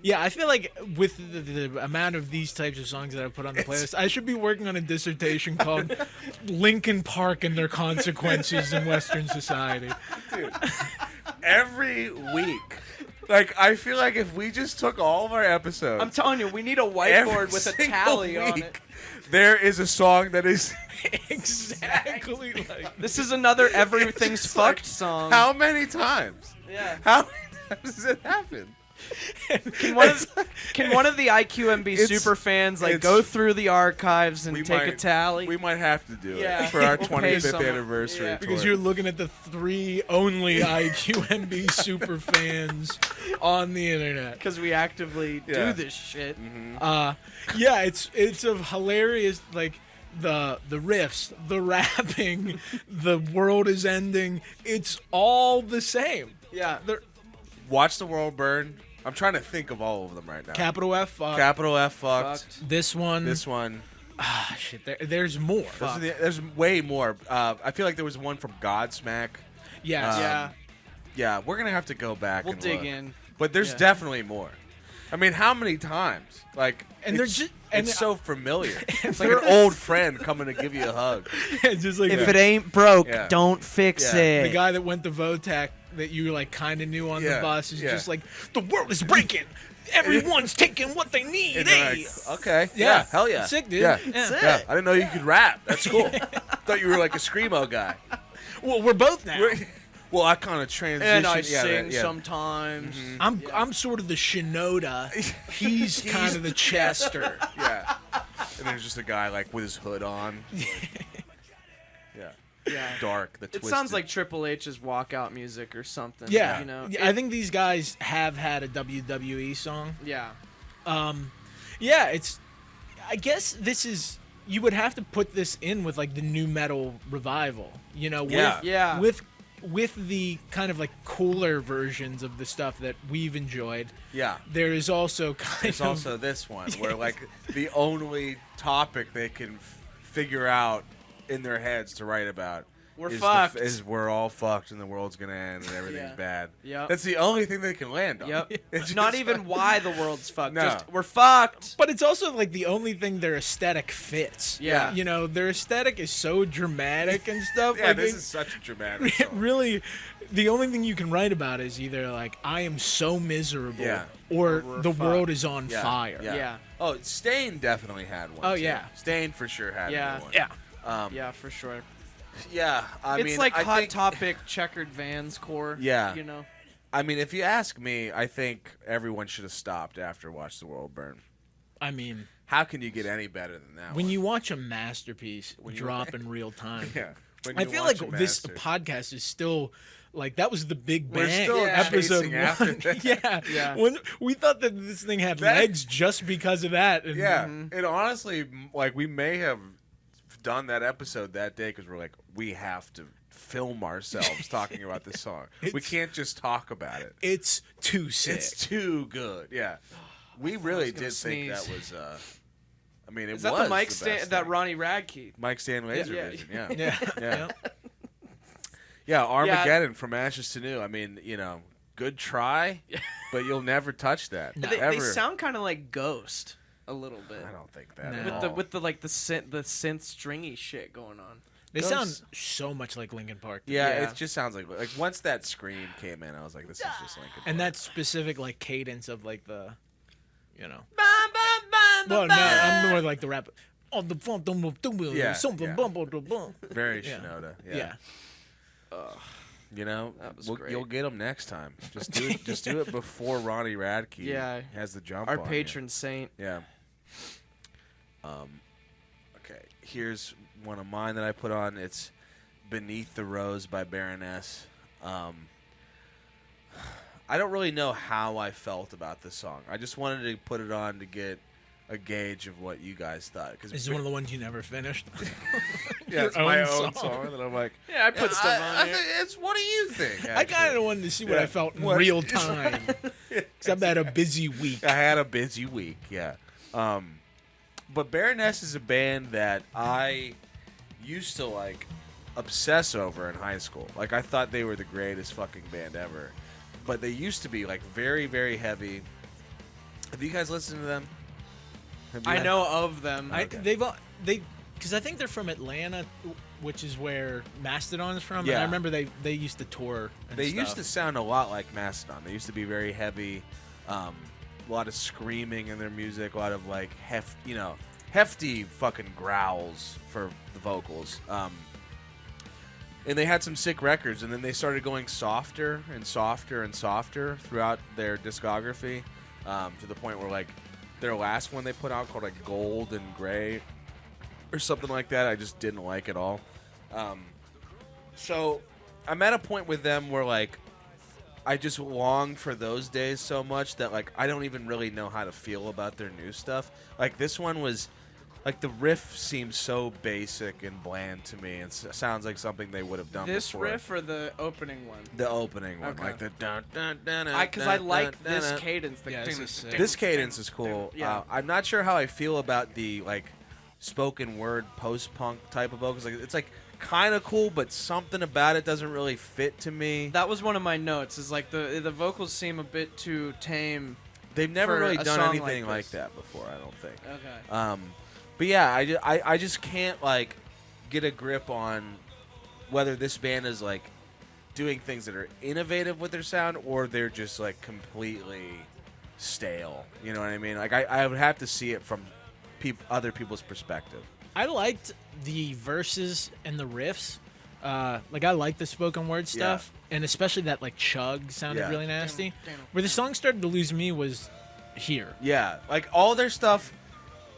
Yeah, I feel like with the amount of these types of songs that I put on the playlist, I should be working on a dissertation called Linkin Park and Their Consequences in Western Society. Dude, every week. Like, I feel like if we just took all of our episodes. I'm telling you, we need a every whiteboard with a single tally on week, it. there is a song that is Exactly like This is another Everything's just Fucked like, song. How many times? Yeah. How many times does it happen? Can one of the IQMB It's- super fans like it's- go through the archives and We take a might- tally? We might have to do Yeah. it for our We'll pay 25th someone. anniversary. Yeah. because tour. you're looking at the 3 only IQMB super fans on the internet. Because we actively Yeah. do this shit. Yeah, it's a hilarious like the riffs, the rapping, the world is ending. It's all the same. Yeah. Watch the World Burn. I'm trying to think of all of them right now. Capital F. Fuck. Capital F fucked. Fucked. This one. This one. Shit. There's more. There's way more. I feel like there was one from Godsmack. Yes. Yeah. Yeah, we're gonna have to go back. We'll and dig look. in. But there's Yeah. definitely more. I mean, how many times? Like, And they're it's, just- it's and- so familiar. It's like an old friend coming to give you a hug. It's just like If it ain't broke, Yeah. don't fix Yeah. it. the guy that went to Votech that you like kind of knew on the Yeah, bus is yeah. just like the world is breaking. Everyone's taking what they need. And they're eh?" like, okay, Yeah. hell yeah, Sick, dude. Yeah. Yeah. Sick. Yeah. I didn't know you could rap. That's cool. Thought you were like a screamo guy. Well, we're both now. Well, I kind of transitioned. and I yeah, sing yeah. sometimes. I'm sort of the Shinoda. He's kind of the Chester. Yeah. And there's just a guy like with his hood on. Yeah. Yeah. Dark. The It twisted. sounds like Triple H's walkout music or something. Yeah, You know. I think these guys have had a WWE song. Yeah. Yeah, it's. I guess this is. You would have to put this in with like the new metal revival. You know, Yeah. Yeah. with the kind of like cooler versions of the stuff that we've enjoyed. Yeah. There is also kind There's of also this one where like the only topic they can figure out in their heads to write about We're is fucked. is we're all fucked and the world's gonna end and everything's Yeah. bad. Yep. That's the only thing they can land on. Yep. It's Not just even like- why the world's fucked. No. Just we're fucked. But it's also like the only thing their aesthetic fits. Yeah. You know, their aesthetic is so dramatic and stuff. Yeah, like this it- is such a dramatic it song. really the only thing you can write about is either like I am so miserable, Yeah. or Or the fuck. world is on Yeah. fire. Yeah. Oh, Stain definitely had one. Oh, too. yeah. Stain for sure had Yeah. one. Yeah. Yeah, for sure. Yeah. I It's mean, like I Hot think, Topic checkered Vans core. Yeah. You know. I mean, if you ask me, I think everyone should have stopped after Watch the World Burn. I mean, How can you get any better than that? when one? you watch a masterpiece When you- drop in real time, yeah. When I you feel watch like a this master- podcast is still like that was the Big We're Bang still episode chasing after one. that. Yeah, Yeah. When we thought that this thing had That- legs just because of that. And Yeah, it honestly, like, we may have done that episode that day because we're like, we have to film ourselves talking about this song. We It's- can't just talk about it. it's too sick. It's too good. Yeah, we really gonna did think that sneeze. was. I mean, it Is was that the mic best stand that thing. Ronnie Radke? Mike Stan Laser Yeah. Vision. Yeah. yeah. Yeah. Yeah, Armageddon from Ashes to New. I mean, good try, but you'll never touch that. No. They Ever. sound kind of like Ghost a little bit. I don't think that. No. at With all. the synth stringy shit going on. They Ghost- sound so much like Linkin Park. to me. Yeah, Yeah. it just sounds like once that scream came in, I was like, this is just Linkin And Park. that specific like cadence of like the, Well, well, no, I'm more like the rap. On the phone, Yeah, something, yeah. bum. Very Yeah. Shinoda. Yeah. That was great. You'll get him next time. Just do it. Just do it before Ronnie Radke. Yeah. has the jump. Our on you. patron saint. Yeah. Okay. Here's one of mine that I put on. It's "Beneath the Rose" by Baroness. I don't really know how I felt about this song. I just wanted to put it on to get a gauge of what you guys thought. Because This is one of the ones you never finished. yeah, it's your my own own song. song that I'm like. Yeah, I put stuff on here. It's what do you think? I kind actually? of wanted to see what Yeah. I felt in What- real time. Because I've had a busy week. I had a busy week, yeah. But Baroness is a band that I used to like obsess over in high school. Like I thought they were the greatest fucking band ever. But they used to be like very, very heavy. Have you guys listened to them? Have you I had- know of them. Okay. Because I think they're from Atlanta, which is where Mastodon is from. And Yeah. I remember they used to tour. And They stuff. used to sound a lot like Mastodon. They used to be very heavy, a lot of screaming in their music, a lot of like hefty fucking growls for the vocals. And they had some sick records, and then they started going softer and softer and softer throughout their discography, to the point where like their last one they put out called like Gold and Gray or something like that, I just didn't like at all. So I'm at a point with them where like I just long for those days so much that like I don't even really know how to feel about their new stuff. Like this one was like the riff seems so basic and bland to me. It sounds like something they would have done This before. riff or the opening one? The opening one, Okay. like the dun dun dun. Because I like this cadence. The Yeah, this ding, is sick. ding, This ding, cadence is cool. Yeah. I'm not sure how I feel about the like spoken word post punk type of vocals. Like it's like kind of cool, but something about it doesn't really fit to me. That was one of my notes. Is like the vocals seem a bit too tame. They've never for really a done song anything like like this. that before. I don't think. Okay. But yeah, I just can't like get a grip on whether this band is like doing things that are innovative with their sound or they're just like completely stale. You know what I mean? Like I would have to see it from other people's perspective. I liked the verses and the riffs. Like I like the spoken word stuff, and especially that like chug sounded Yeah. really nasty. Where the song started to lose me was here. Yeah, like all their stuff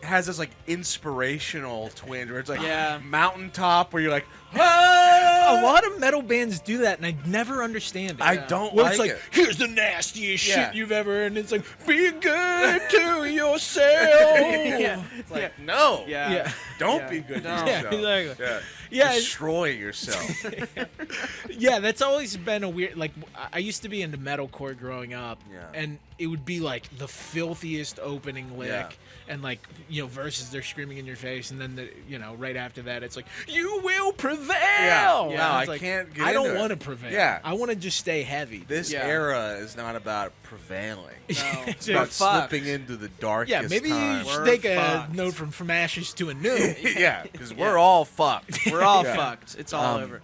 has this like inspirational twinge where it's like Yeah. mountaintop where you're like, ah! A lot of metal bands do that, and I never understand it. I don't Where like it's like, it. here's the nastiest Yeah. shit you've ever, and it's like, be good to yourself. Yeah. It's like, no, Yeah. Yeah. don't Yeah. be good to No. Yeah, yourself. exactly. Yeah, Yeah, it's- destroy yourself. Yeah, that's always been a weird. Like, I used to be into metalcore growing up, Yeah. and it would be like the filthiest opening lick, Yeah. and like verses they're screaming in your face, and then right after that it's like you will prevail. Yeah. And No, it's I like, can't get I don't into it. want to prevail. Yeah. I want to just stay heavy. This Yeah. era is not about prevailing. No. It's We're about fucked. slipping into the darkest Yeah, maybe time. you should We're take a fucked. note from ashes to a new. Yeah, because we're all fucked. We're all Yeah. fucked. It's all Um, over.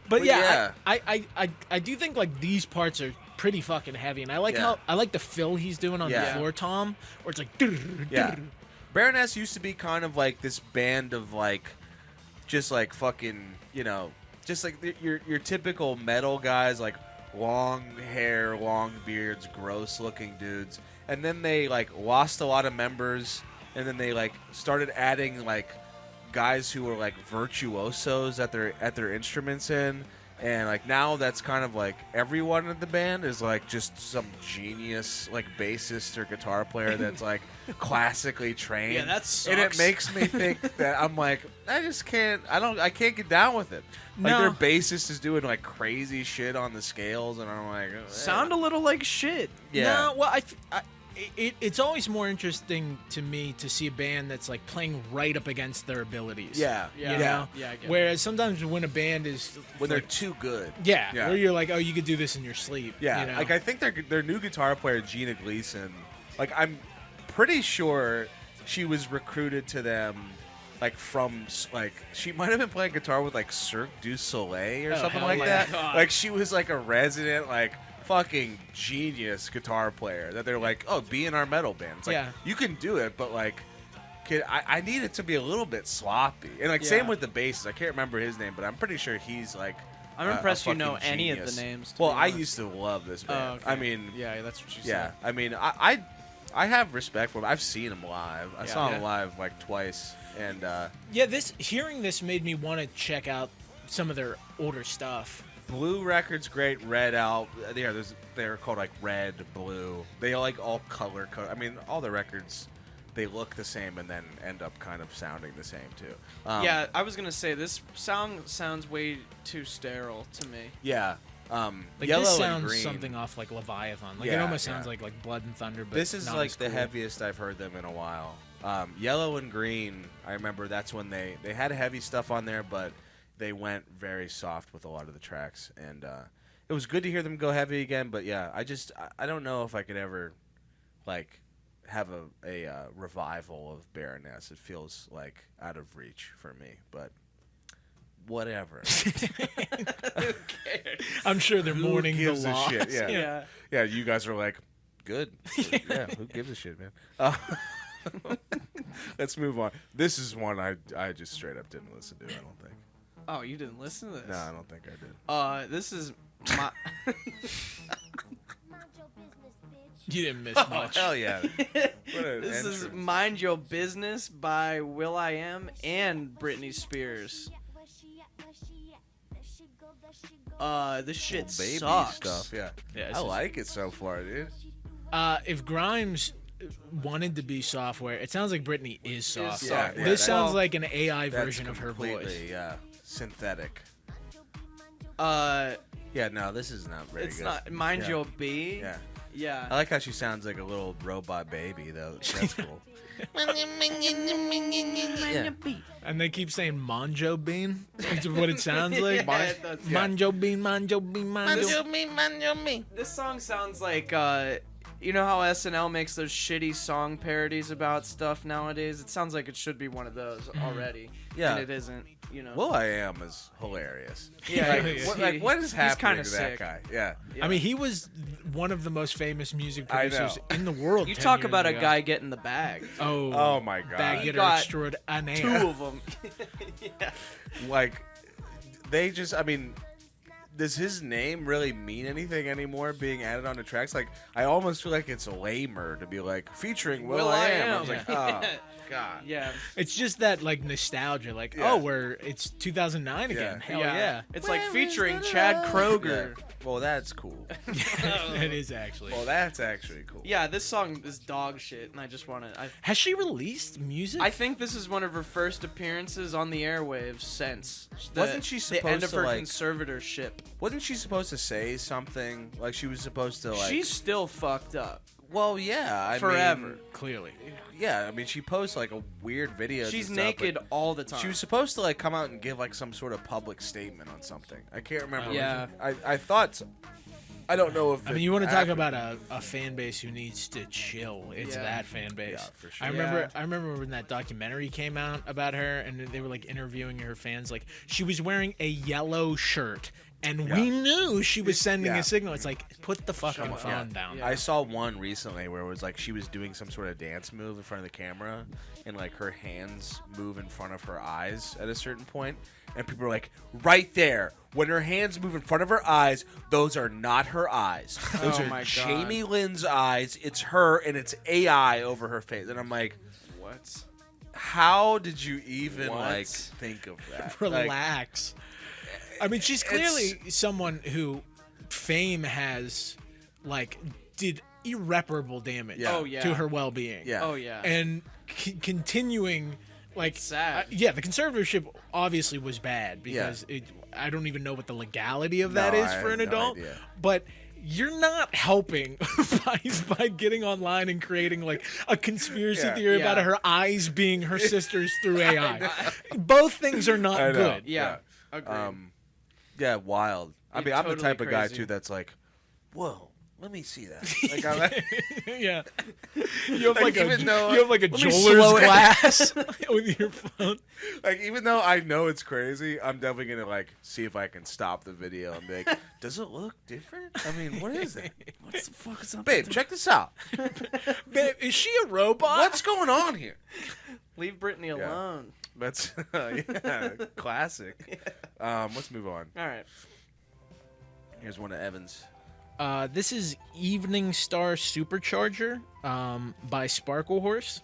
But yeah, I do think like these parts are pretty fucking heavy, and I like the fill he's doing on the floor tom, where it's like Baroness used to be kind of like this band of like just like fucking, you know, just like your typical metal guys, like long hair, long beards, gross looking dudes. And then they like lost a lot of members, and then they like started adding like guys who were like virtuosos at their instruments in. And like now that's kind of like everyone in the band is like just some genius like bassist or guitar player that's like classically trained. Yeah, that sucks. And it makes me think that I'm like, I can't get down with it. Like their bassist is doing like crazy shit on the scales, and I'm like, sound a little like shit. Yeah. No, well, it's always more interesting to me to see a band that's like playing right up against their abilities. Yeah. You know? Yeah. I get Whereas sometimes when a band is when they're too good. Yeah. Where you're like, oh, you could do this in your sleep. Yeah. You know? Like I think their new guitar player Gina Gleason, like I'm pretty sure she was recruited to them. Like from like she might have been playing guitar with like Cirque du Soleil or something like that. God. Like she was like a resident like fucking genius guitar player that they're like, oh, be in our metal band. It's like you can do it, but like I need it to be a little bit sloppy. And like same with the bassist. I can't remember his name, but I'm pretty sure he's like I'm impressed you know fucking any of genius. the names. Well, I used to love this band. Okay. I mean, yeah, that's what you said. yeah. I mean, I have respect for them. I've seen them live. I saw them live like twice. And hearing this made me want to check out some of their older stuff. Blue Record's great. Red out. Yeah, they're called like Red, Blue. They like all color code. I mean, all the records, they look the same and then end up kind of sounding the same too. Yeah, I was gonna say this sounds way too sterile to me. Yeah. Like Yellow this and sounds green. something off like Leviathan. Like it almost sounds like Blood and Thunder. But this is not like as the cool. heaviest I've heard them in a while. Yellow and Green, I remember that's when they had heavy stuff on there, but they went very soft with a lot of the tracks, and it was good to hear them go heavy again. But yeah, I don't know if I could ever like have a revival of Baroness. It feels like out of reach for me, but whatever. Who cares? I'm sure they're mourning the gives a loss. shit? Yeah, you guys are like, good. Yeah, who gives a shit, man? Let's move on. This is one I just straight up didn't listen to, I don't think. Oh, you didn't listen to this? No, I don't think I did. This is my... You didn't miss Oh, much. hell yeah. This is Mind Your Business by will.I.am and Britney Spears. This shit baby sucks. stuff, yeah. Yeah, I like it so far, dude. If Grimes wanted to be software, it sounds like Britney is software. software. This Yeah, sounds like an AI That's version of her voice. completely, synthetic. Yeah, no, this is not very it's good. not Mind Yeah. Your B. Yeah. Yeah. I like how she sounds like a little robot baby, though. That's cool. Yeah. And they keep saying Manjo Bean. That's what it sounds like. Yeah, it does, yeah. Manjo Bean, Manjo Bean, Manjo. This song sounds like you know how SNL makes those shitty song parodies about stuff nowadays? It sounds like it should be one of those already. Yeah. And it isn't, you know. will.I.am is hilarious. Yeah, What is happening kinda to that sick. guy? Yeah. Yeah. I mean, he was one of the most famous music I producers know. in the world. You 10 talk years about a ago. guy getting the bag. Oh my God. Bag He getter got extraordinaire. 2 of them. Yeah. Like, they just, I mean, does his name really mean anything anymore being added onto tracks? Like, I almost feel like it's lamer to be like, featuring will.I.am. I was like, oh, God. Yeah. It's just that like nostalgia, like Yeah. it's 2009 again. Hell yeah. It's like featuring Chad Kroger. Yeah. Well, that's cool. It is actually. Well, that's actually cool. Yeah, this song is dog shit, and I just want to. Has she released music? I think this is one of her first appearances on the airwaves since Wasn't she the end supposed of to, her like- conservatorship. Wasn't she supposed to say something? Like, she was supposed to, like... She's still fucked up. Well, yeah. I Forever. mean, Clearly. yeah, I mean, she posts, like, a weird videos She's and stuff, naked but all the time. She was supposed to, like, come out and give, like, some sort of public statement on something. I can't remember. Yeah. I thought... I don't know if I mean, you want to talk about a fan base who needs to chill. It's Yeah. that fan base. Yeah, for sure. I remember when that documentary came out about her, and they were like interviewing her fans. Like, she was wearing a yellow shirt, and we knew she was sending a signal. It's like, put the fucking phone down. Yeah. I saw one recently where it was like she was doing some sort of dance move in front of the camera, and like her hands move in front of her eyes at a certain point, and people are like, right there, when her hands move in front of her eyes, those are not her eyes. Those Oh are my God. Jamie Lynn's eyes. It's her, and it's AI over her face. And I'm like, What? how did you even What? like think of that? Like, Relax. I mean, she's clearly someone who fame has, like, did irreparable damage Yeah. Oh, yeah. to her well-being. yeah. Oh yeah. And continuing, like, It's sad. yeah, the conservatorship obviously was bad because I don't even know what the legality of that No, is I for have an no adult. idea. But you're not helping by getting online and creating like a conspiracy Yeah. theory about Yeah. her eyes being her sister's through AI. Both things are not I know. good. yeah. Agreed. Yeah, wild. I It's mean, I'm the totally type of guy crazy. too that's like, whoa, let me see that. Like, I'm, Yeah. You have Like, like a even though- you have like a let me jeweler's slow it. glass with your phone. like, even though I know it's crazy, I'm definitely gonna like see if I can stop the video and be like, does it look different? I mean, what is it? What the fuck is up? Babe, check this out. Babe, is she a robot? What's going on here? Leave Britney alone. That's yeah, classic. Let's move on. All right. Here's one of Evan's. This is Evening Star Supercharger by Sparklehorse.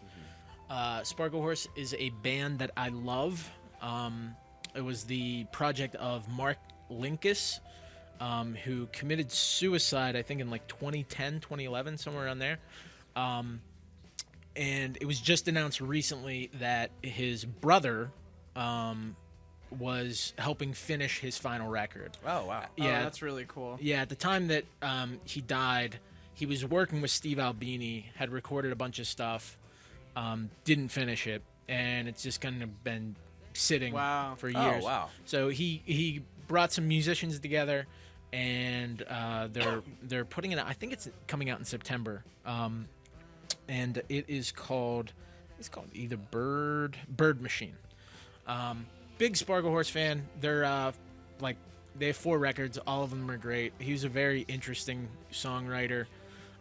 Sparklehorse is a band that I love. It was the project of Mark Linkous, who committed suicide, I think, in like 2010, 2011, somewhere around there. And it was just announced recently that his brother was helping finish his final record. Oh wow. Yeah, Oh, that's really cool. yeah, at the time that he died, he was working with Steve Albini, had recorded a bunch of stuff, didn't finish it, and it's just kind of been sitting Wow. for Oh years. wow. So he brought some musicians together, and they're putting it out. I think it's coming out in September, and it is called either Bird Machine. Big Sparklehorse fan. They're like they have 4 records. All of them are great. He's a very interesting songwriter.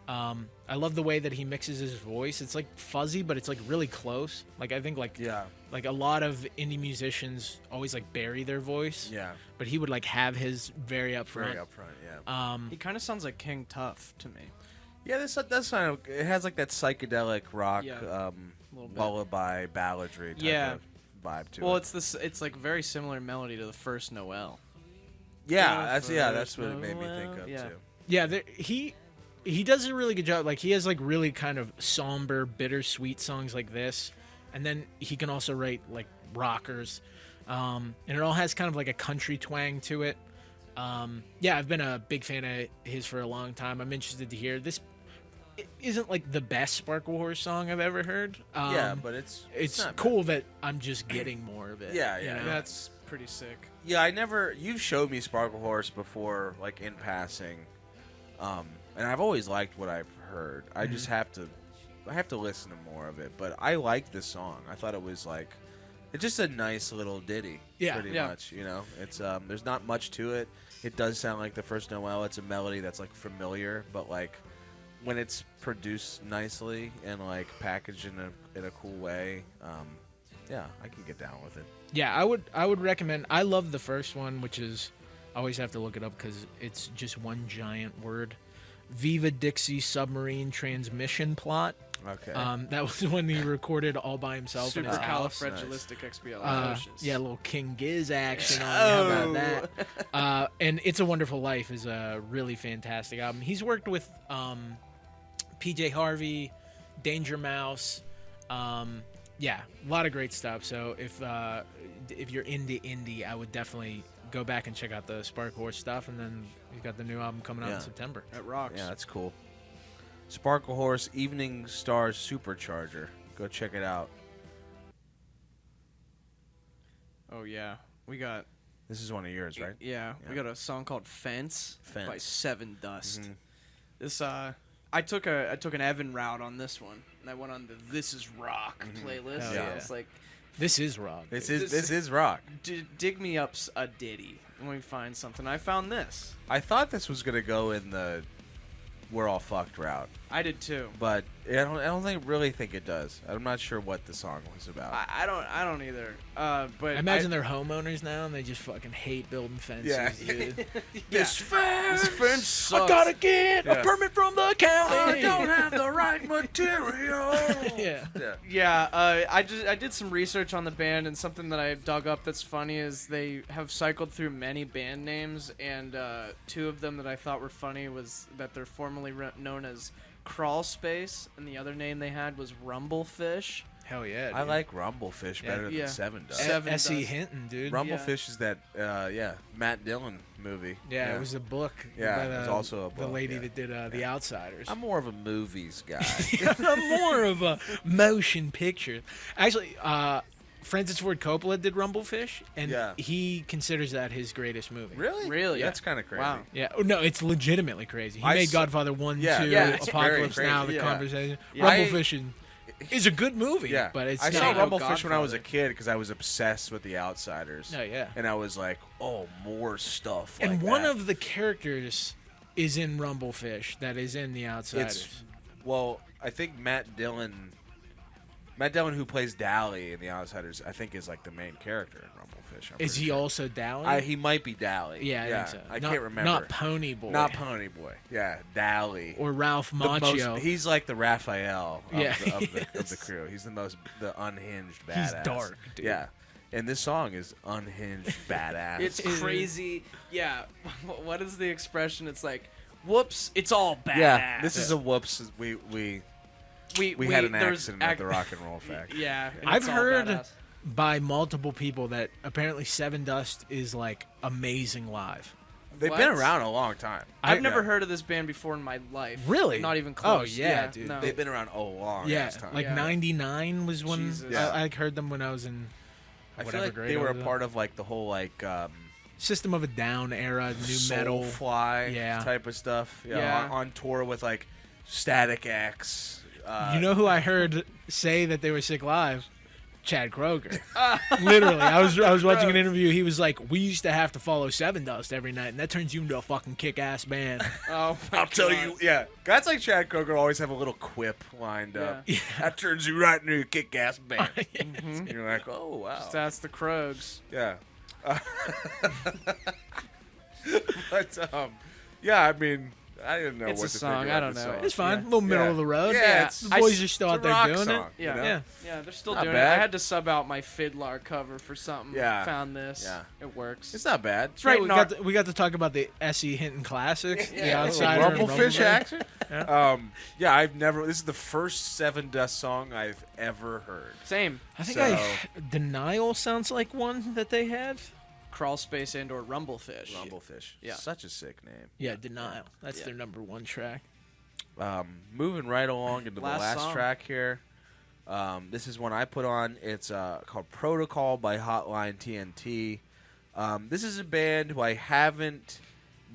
I love the way that he mixes his voice. It's like fuzzy, but it's like really close. Like I think like a lot of indie musicians always like bury their voice. Yeah. But he would like have his very up front. Very upfront. Yeah. He kind of sounds like King Tough to me. Yeah, this does sound. It has like that psychedelic rock, Yeah. Little bit. lullaby balladry type Yeah. of vibe to Well, it. it's like very similar melody to the first Noel. Yeah, The that's what it first made me think Noel, of yeah. too. Yeah, he does a really good job. Like he has like really kind of somber, bittersweet songs like this, and then he can also write like rockers, and it all has kind of like a country twang to it. Yeah, I've been a big fan of his for a long time. I'm interested to hear this. It isn't like the best Sparklehorse song I've ever heard. Yeah, but it's not cool that I'm just getting more of it. Yeah, you yeah. know? That's pretty sick. bad. Yeah, I never. You've showed me Sparklehorse before, like in passing, and I've always liked what I've heard. I just have to listen to more of it. But I like this song. I thought it was like, it's just a nice little ditty. Yeah, pretty yeah. much. You know, it's there's not much to it. It does sound like the first Noel. It's a melody that's like familiar, but like when it's produced nicely and like packaged in a cool way, yeah, I can get down with it. Yeah, I would recommend. I love the first one, which is I always have to look it up because it's just one giant word. Viva Dixie Submarine Transmission Plot. Okay. That was the one he recorded all by himself in his house. Supercalifragilisticexpialidocious. Yeah, a little King Giz action on it. How about that? And It's a Wonderful Life is a really fantastic album. He's worked with PJ Harvey, Danger Mouse. Yeah, a lot of great stuff. So if you're into indie, I would definitely go back and check out the Sparklehorse stuff. And then he's got the new album coming out in September. It rocks. Yeah, that's cool. Sparklehorse Evening Stars Supercharger. Go check it out. Oh yeah, we got This is one of yours, right? Yeah, we got a song called Fence, by Sevendust. Mm-hmm. This I took an Evan route on this one, and I went on the This Is Rock playlist. Hell And yeah. I was like, This is rock. This is rock. dig me up a ditty. Let me find something. I found this. I thought this was gonna go in the "we're all fucked" route, I did too. but I don't really think it does. I'm not sure what the song was about. I don't either. But I imagine they're homeowners now and they just fucking hate building fences. Yeah. Dude. this fence sucks. I gotta get a permit from the county. have the right material. Yeah. Yeah, I did some research on the band, and something that I dug up that's funny is they have cycled through many band names, and two of them that I thought were funny was that they're formerly known as Crawl Space, and the other name they had was Rumblefish. Hell yeah. Dude. I like Rumblefish better Yeah. than Sevendust. Seven S.E. does. Hinton, dude. Rumblefish is that Matt Dillon movie. Yeah, it was a book. Yeah, by it was also a the book, lady yeah. that did The Outsiders. I'm more of a movies guy. I'm more of a motion picture. Actually, Francis Ford Coppola did Rumblefish, and Yeah. he considers that his greatest movie. Really? Really? That's kind of crazy. Wow. Yeah. Oh, no, it's legitimately crazy. He I made s- Godfather 1, Yeah, 2, yeah, it's Apocalypse very Now, crazy. The Yeah. Conversation. Yeah. Rumblefish is a good movie, Yeah, but it's I not. saw no Rumblefish when I was a Godfather. kid because I was obsessed with The Outsiders. Oh, yeah. And I was like, oh, more stuff. And like one that. of the characters is in Rumblefish that is in The Outsiders. Well, I think Matt Dillon, who plays Dally in The Outsiders, I think is like the main character in Rumblefish. I'm Is pretty he sure. also Dally? He might be Dally. yeah, I think so. I Not- can't remember. Not Pony Boy. Not Pony Boy. Yeah, Dally. Or Ralph The Macchio. he's like the Raphael of, Yeah, the, of, he the, of the is. crew. He's the unhinged He's badass. dark, dude. Yeah. And this song is unhinged badass. It's crazy. Yeah. What is the expression? It's like, whoops, it's all badass. yeah. This is a whoops. We had an there's accident at the Rock and Roll Factory. Yeah. and I've it's all heard badass. by multiple people that apparently Sevendust is like amazing live. They've What? been around a long time. I've never heard of this band before in my life. Really? Not even Oh, close. yeah, dude. No. They've been around a long Yeah, time. like Yeah. 99 was when Jesus. Yeah. I heard them when I was in I feel whatever like grade they I were a was in. part of like the whole like System of a Down era, new metal. Soulfly Yeah. type of stuff. Yeah, Yeah. On tour with like Static X. You know who I heard say that they were sick live? Chad Kroger. Literally, I was watching an interview. He was like, "We used to have to follow Sevendust every night, and that turns you into a fucking kick-ass band." Oh, my I'll tell God. you, yeah. Guys like Chad Kroger always have a little quip lined up. Yeah. That turns you right into a kick-ass band. Mhm. And you're like, oh, wow. That's the Krogs. Yeah. But, yeah, I mean, I didn't know It's what a to song, think I about don't the know. song. It's fine, Yeah. a little middle Yeah. of the road. Yeah, Yeah, it's, the boys are still it's out a there rock doing song, it. you know? Yeah. Yeah, they're still Not doing it. bad. I had to sub out my FIDLAR cover for something. Yeah. Found this. Yeah. It works. It's not bad. It's right we in our- got to talk about the S.E. Hinton classics, The Yeah, Outsider, and Rumblefish Rumblefish. action. Yeah, I've never. This is the first Sevendust song I've ever heard. Same. I think So- Denial sounds like one that they had. Crawl Space and or Rumblefish. Rumblefish. Yeah. Such a sick name. Yeah, Denial. That's Yeah. their number one track. Moving right along into Last the last song. track here. This is one I put on. It's called Protocol by Hotline TNT. This is a band who I haven't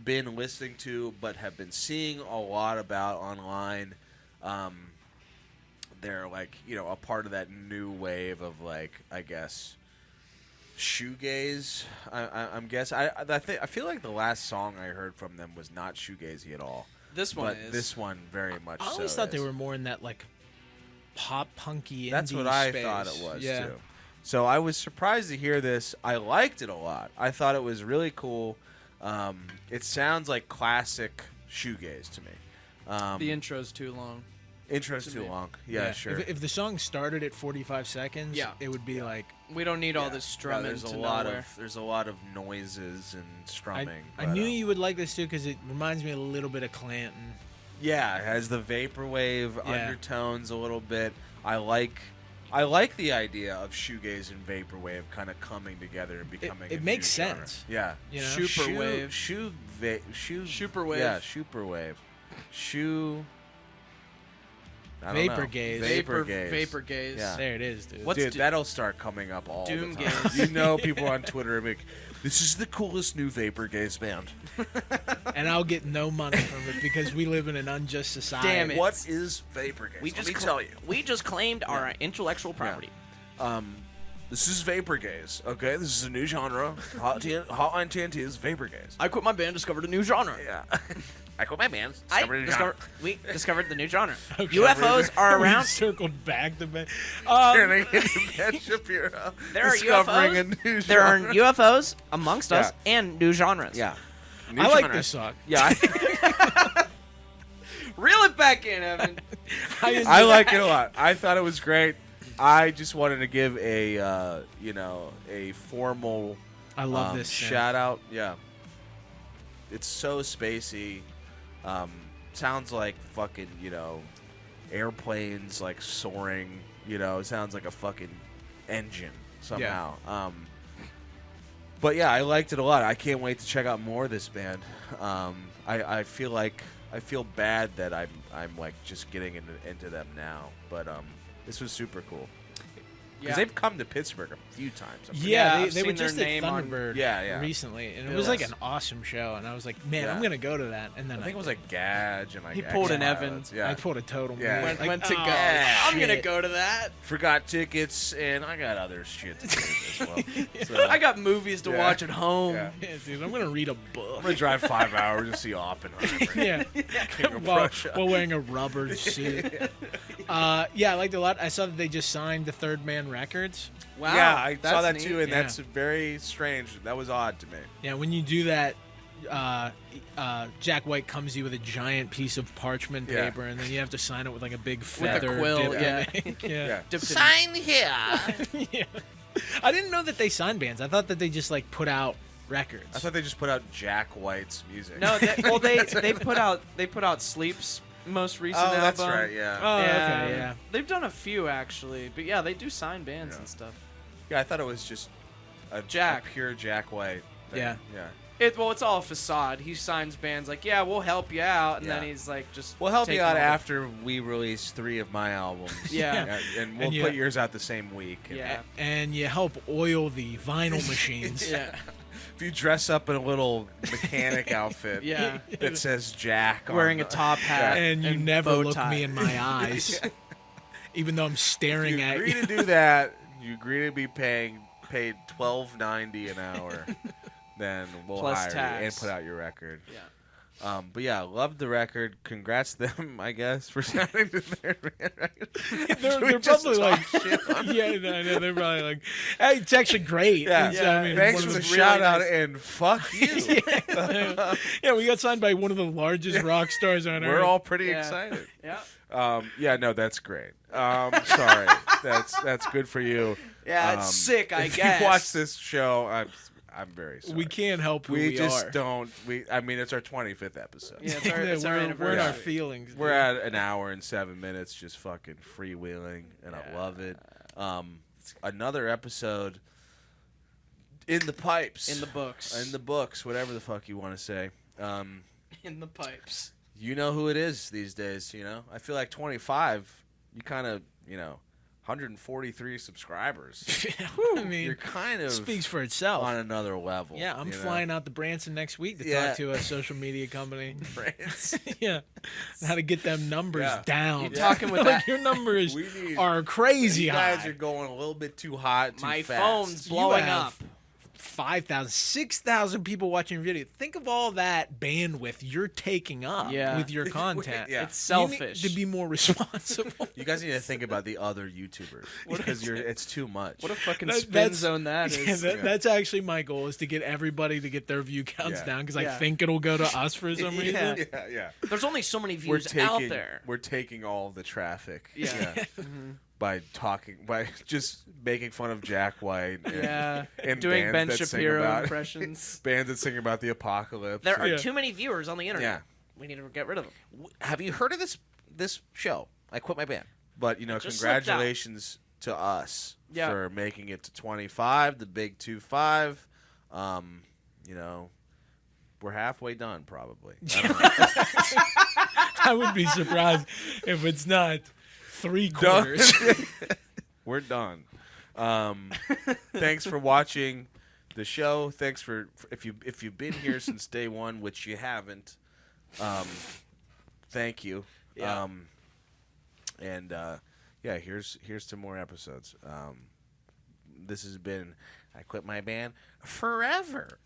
been listening to, but have been seeing a lot about online. They're like, a part of that new wave of like, I guess, shoegaze. I'm guessing. I feel like the last song I heard from them was not shoegazy at all. This one But is. this one very much. I always thought they were more in that like pop punky. That's indie what I space. thought it was Yeah. too. So I was surprised to hear this. I liked it a lot. I thought it was really cool. It sounds like classic shoegaze to me. The intro's too long. Intro's to too me. long. Yeah, sure. If the song started at 45 seconds, Yeah. it would be like We don't need all Yeah. this Yeah, strumming there's to a lot nowhere. there's a lot of noises and strumming. I but, knew you would like this too because it reminds me a little bit of Clanton. Yeah, it has the vaporwave Yeah. undertones a little bit. I like the idea of shoegaze and vaporwave kind of coming together and becoming. It a makes new genre. sense. Yeah, You know? Superwave. Superwave. Superwave. Yeah, superwave. Shoe. I don't Vapor know. gaze. Vapor gaze. Vapor gaze. Yeah. There it is, dude. What's Dude, do- that'll start coming up all Doom the time. gaze. You know, people on Twitter are like, This is the coolest new Vapor Gaze band. And I'll get no money from it because we live in an unjust society. Damn it. What is Vapor Gaze? Let me tell you. We just claimed our intellectual property. This is Vapor Gaze, okay? This is a new genre. Hotline TNT is Vapor Gaze. I quit my band, discovered a new genre. Yeah. I quit my band. We discovered the new genre. UFOs are We around. circled back to Ben. Turning into Ben Shapiro. There are discovering UFOs. a new There are genre. UFOs amongst us Yeah. and new genres. Yeah. New I like genre. this song. Yeah. Reel it back in, Evan. I like it a lot. I thought it was great. I just wanted to give a formal I love this shout out. Yeah. It's so spacey. Sounds like fucking, airplanes like soaring, it sounds like a fucking engine somehow. But yeah, I liked it a lot. I can't wait to check out more of this band. I feel bad that I'm like just getting into them now, but this was super cool. Because they've come to Pittsburgh a few times. Yeah, I've they were seen their just at name on- Thunderbird recently, and it was like Yes. an awesome show. And I was like, man, Yeah. I'm gonna go to that. And then I think it was like Gadge and like He pulled an X-Pilots. Evan. Yeah, I pulled a total. Yeah. move. Went to go. oh, I'm gonna shit. go to that. forgot tickets, and I got other shit to do as well. So, I got movies to Yeah. watch at home. Yeah. Yeah, dude, I'm gonna read a book. I'm gonna drive 5 hours to see Oppenheimer. Yeah, King of while Prussia. wearing a rubber suit. Yeah, I liked it a lot. I saw that they just signed the Third Man Records. Wow. Yeah, I saw that's that neat. too, and Yeah. that's very strange. That was odd to me. Yeah, when you do that, Jack White comes to you with a giant piece of parchment Yeah. paper, and then you have to sign it with like a big a feather. quill, dipped in it. yeah. Dipped in- Sign here. Yeah. I didn't know that they signed bands. I thought that they just like put out records. I thought they just put out Jack White's music. No, they put out Sleep's most recent oh, album. that's right. Yeah. Oh, And okay, yeah. They've done a few actually, but yeah, they do sign bands Yeah. and stuff. Yeah, I thought it was just a pure Jack White thing. Yeah. Yeah. It's all a facade. He signs bands like, yeah, we'll help you out, and then Yeah. he's like, just We'll help you taking out all the- after we release 3 of my albums. Yeah. And we'll And you- put yours out the same week. And Yeah. And you help oil the vinyl machines. Yeah. If you dress up in a little mechanic outfit Yeah. that says Jack on Wearing a the- top hat And you never bow look tie. me in my eyes, even though I'm staring you at agree you. to do that, you agree to be paid $12.90 an hour, then we'll Plus hire tax. you and put out your record. Yeah. But yeah, loved the record. Congrats to them, I guess, for signing to their record. They're probably like, yeah, no, they're probably like, hey, it's actually great. Yeah. It's, Yeah. I mean, Thanks one for of the the shout out and fuck you. yeah, we got signed by one of the largest rock stars on We're earth. all pretty Yeah. excited. Yeah. Yeah, no, that's great. Sorry, that's good for you. Yeah, it's sick, I if guess. you watch this show, I'm very sorry. We can't help who We we just are. don't. I mean, it's our 25th episode. Yeah, it's our we're in anniversary. our feelings. We're at an hour and 7 minutes, just fucking freewheeling, and I love it. Another episode in the pipes, In the books. in the books, whatever the fuck you want to say. In the pipes. You know who it is these days. I feel like 25. You kind of 143 subscribers. I mean, You're kind of speaks for itself. on another level. Yeah, I'm you know? flying out to Branson next week to Yeah. talk to a social media company. France. Yeah, how to get them numbers Yeah. down. You talking with Like, that? your numbers We need- are crazy You guys high. are going a little bit too hot. Too My fast. phone's You blowing have up. 5,000, 6,000 people watching your video. Think of all that bandwidth you're taking up Yeah. with your content. Yeah. It's You need selfish. to be more responsible. You guys need to think about the other YouTubers because it's too much. What a fucking That- spin that's- zone that Yeah, is. that's actually my goal, is to get everybody to get their view counts Yeah. down, because I Yeah. think it'll go to us for some reason. Yeah. yeah. There's only so many We're views taking out there. we're taking all the traffic. Yeah. By just making fun of Jack White. And, Yeah. and Doing Ben bands that sing Shapiro about- impressions. bands that sing about the apocalypse. There are Yeah. too many viewers on the internet. Yeah. We need to get rid of them. Have you heard of this show? I quit my band. But Just slipped out. congratulations to us Yeah. for making it to 25, the big 25. We're halfway done probably. I don't know. I would be surprised if it's not 3/4. We're done. Thanks for watching. the show. Thanks for if you've been here since day one, which you haven't. Thank you. Yeah. Here's to more episodes. This has been I Quit My Band Forever.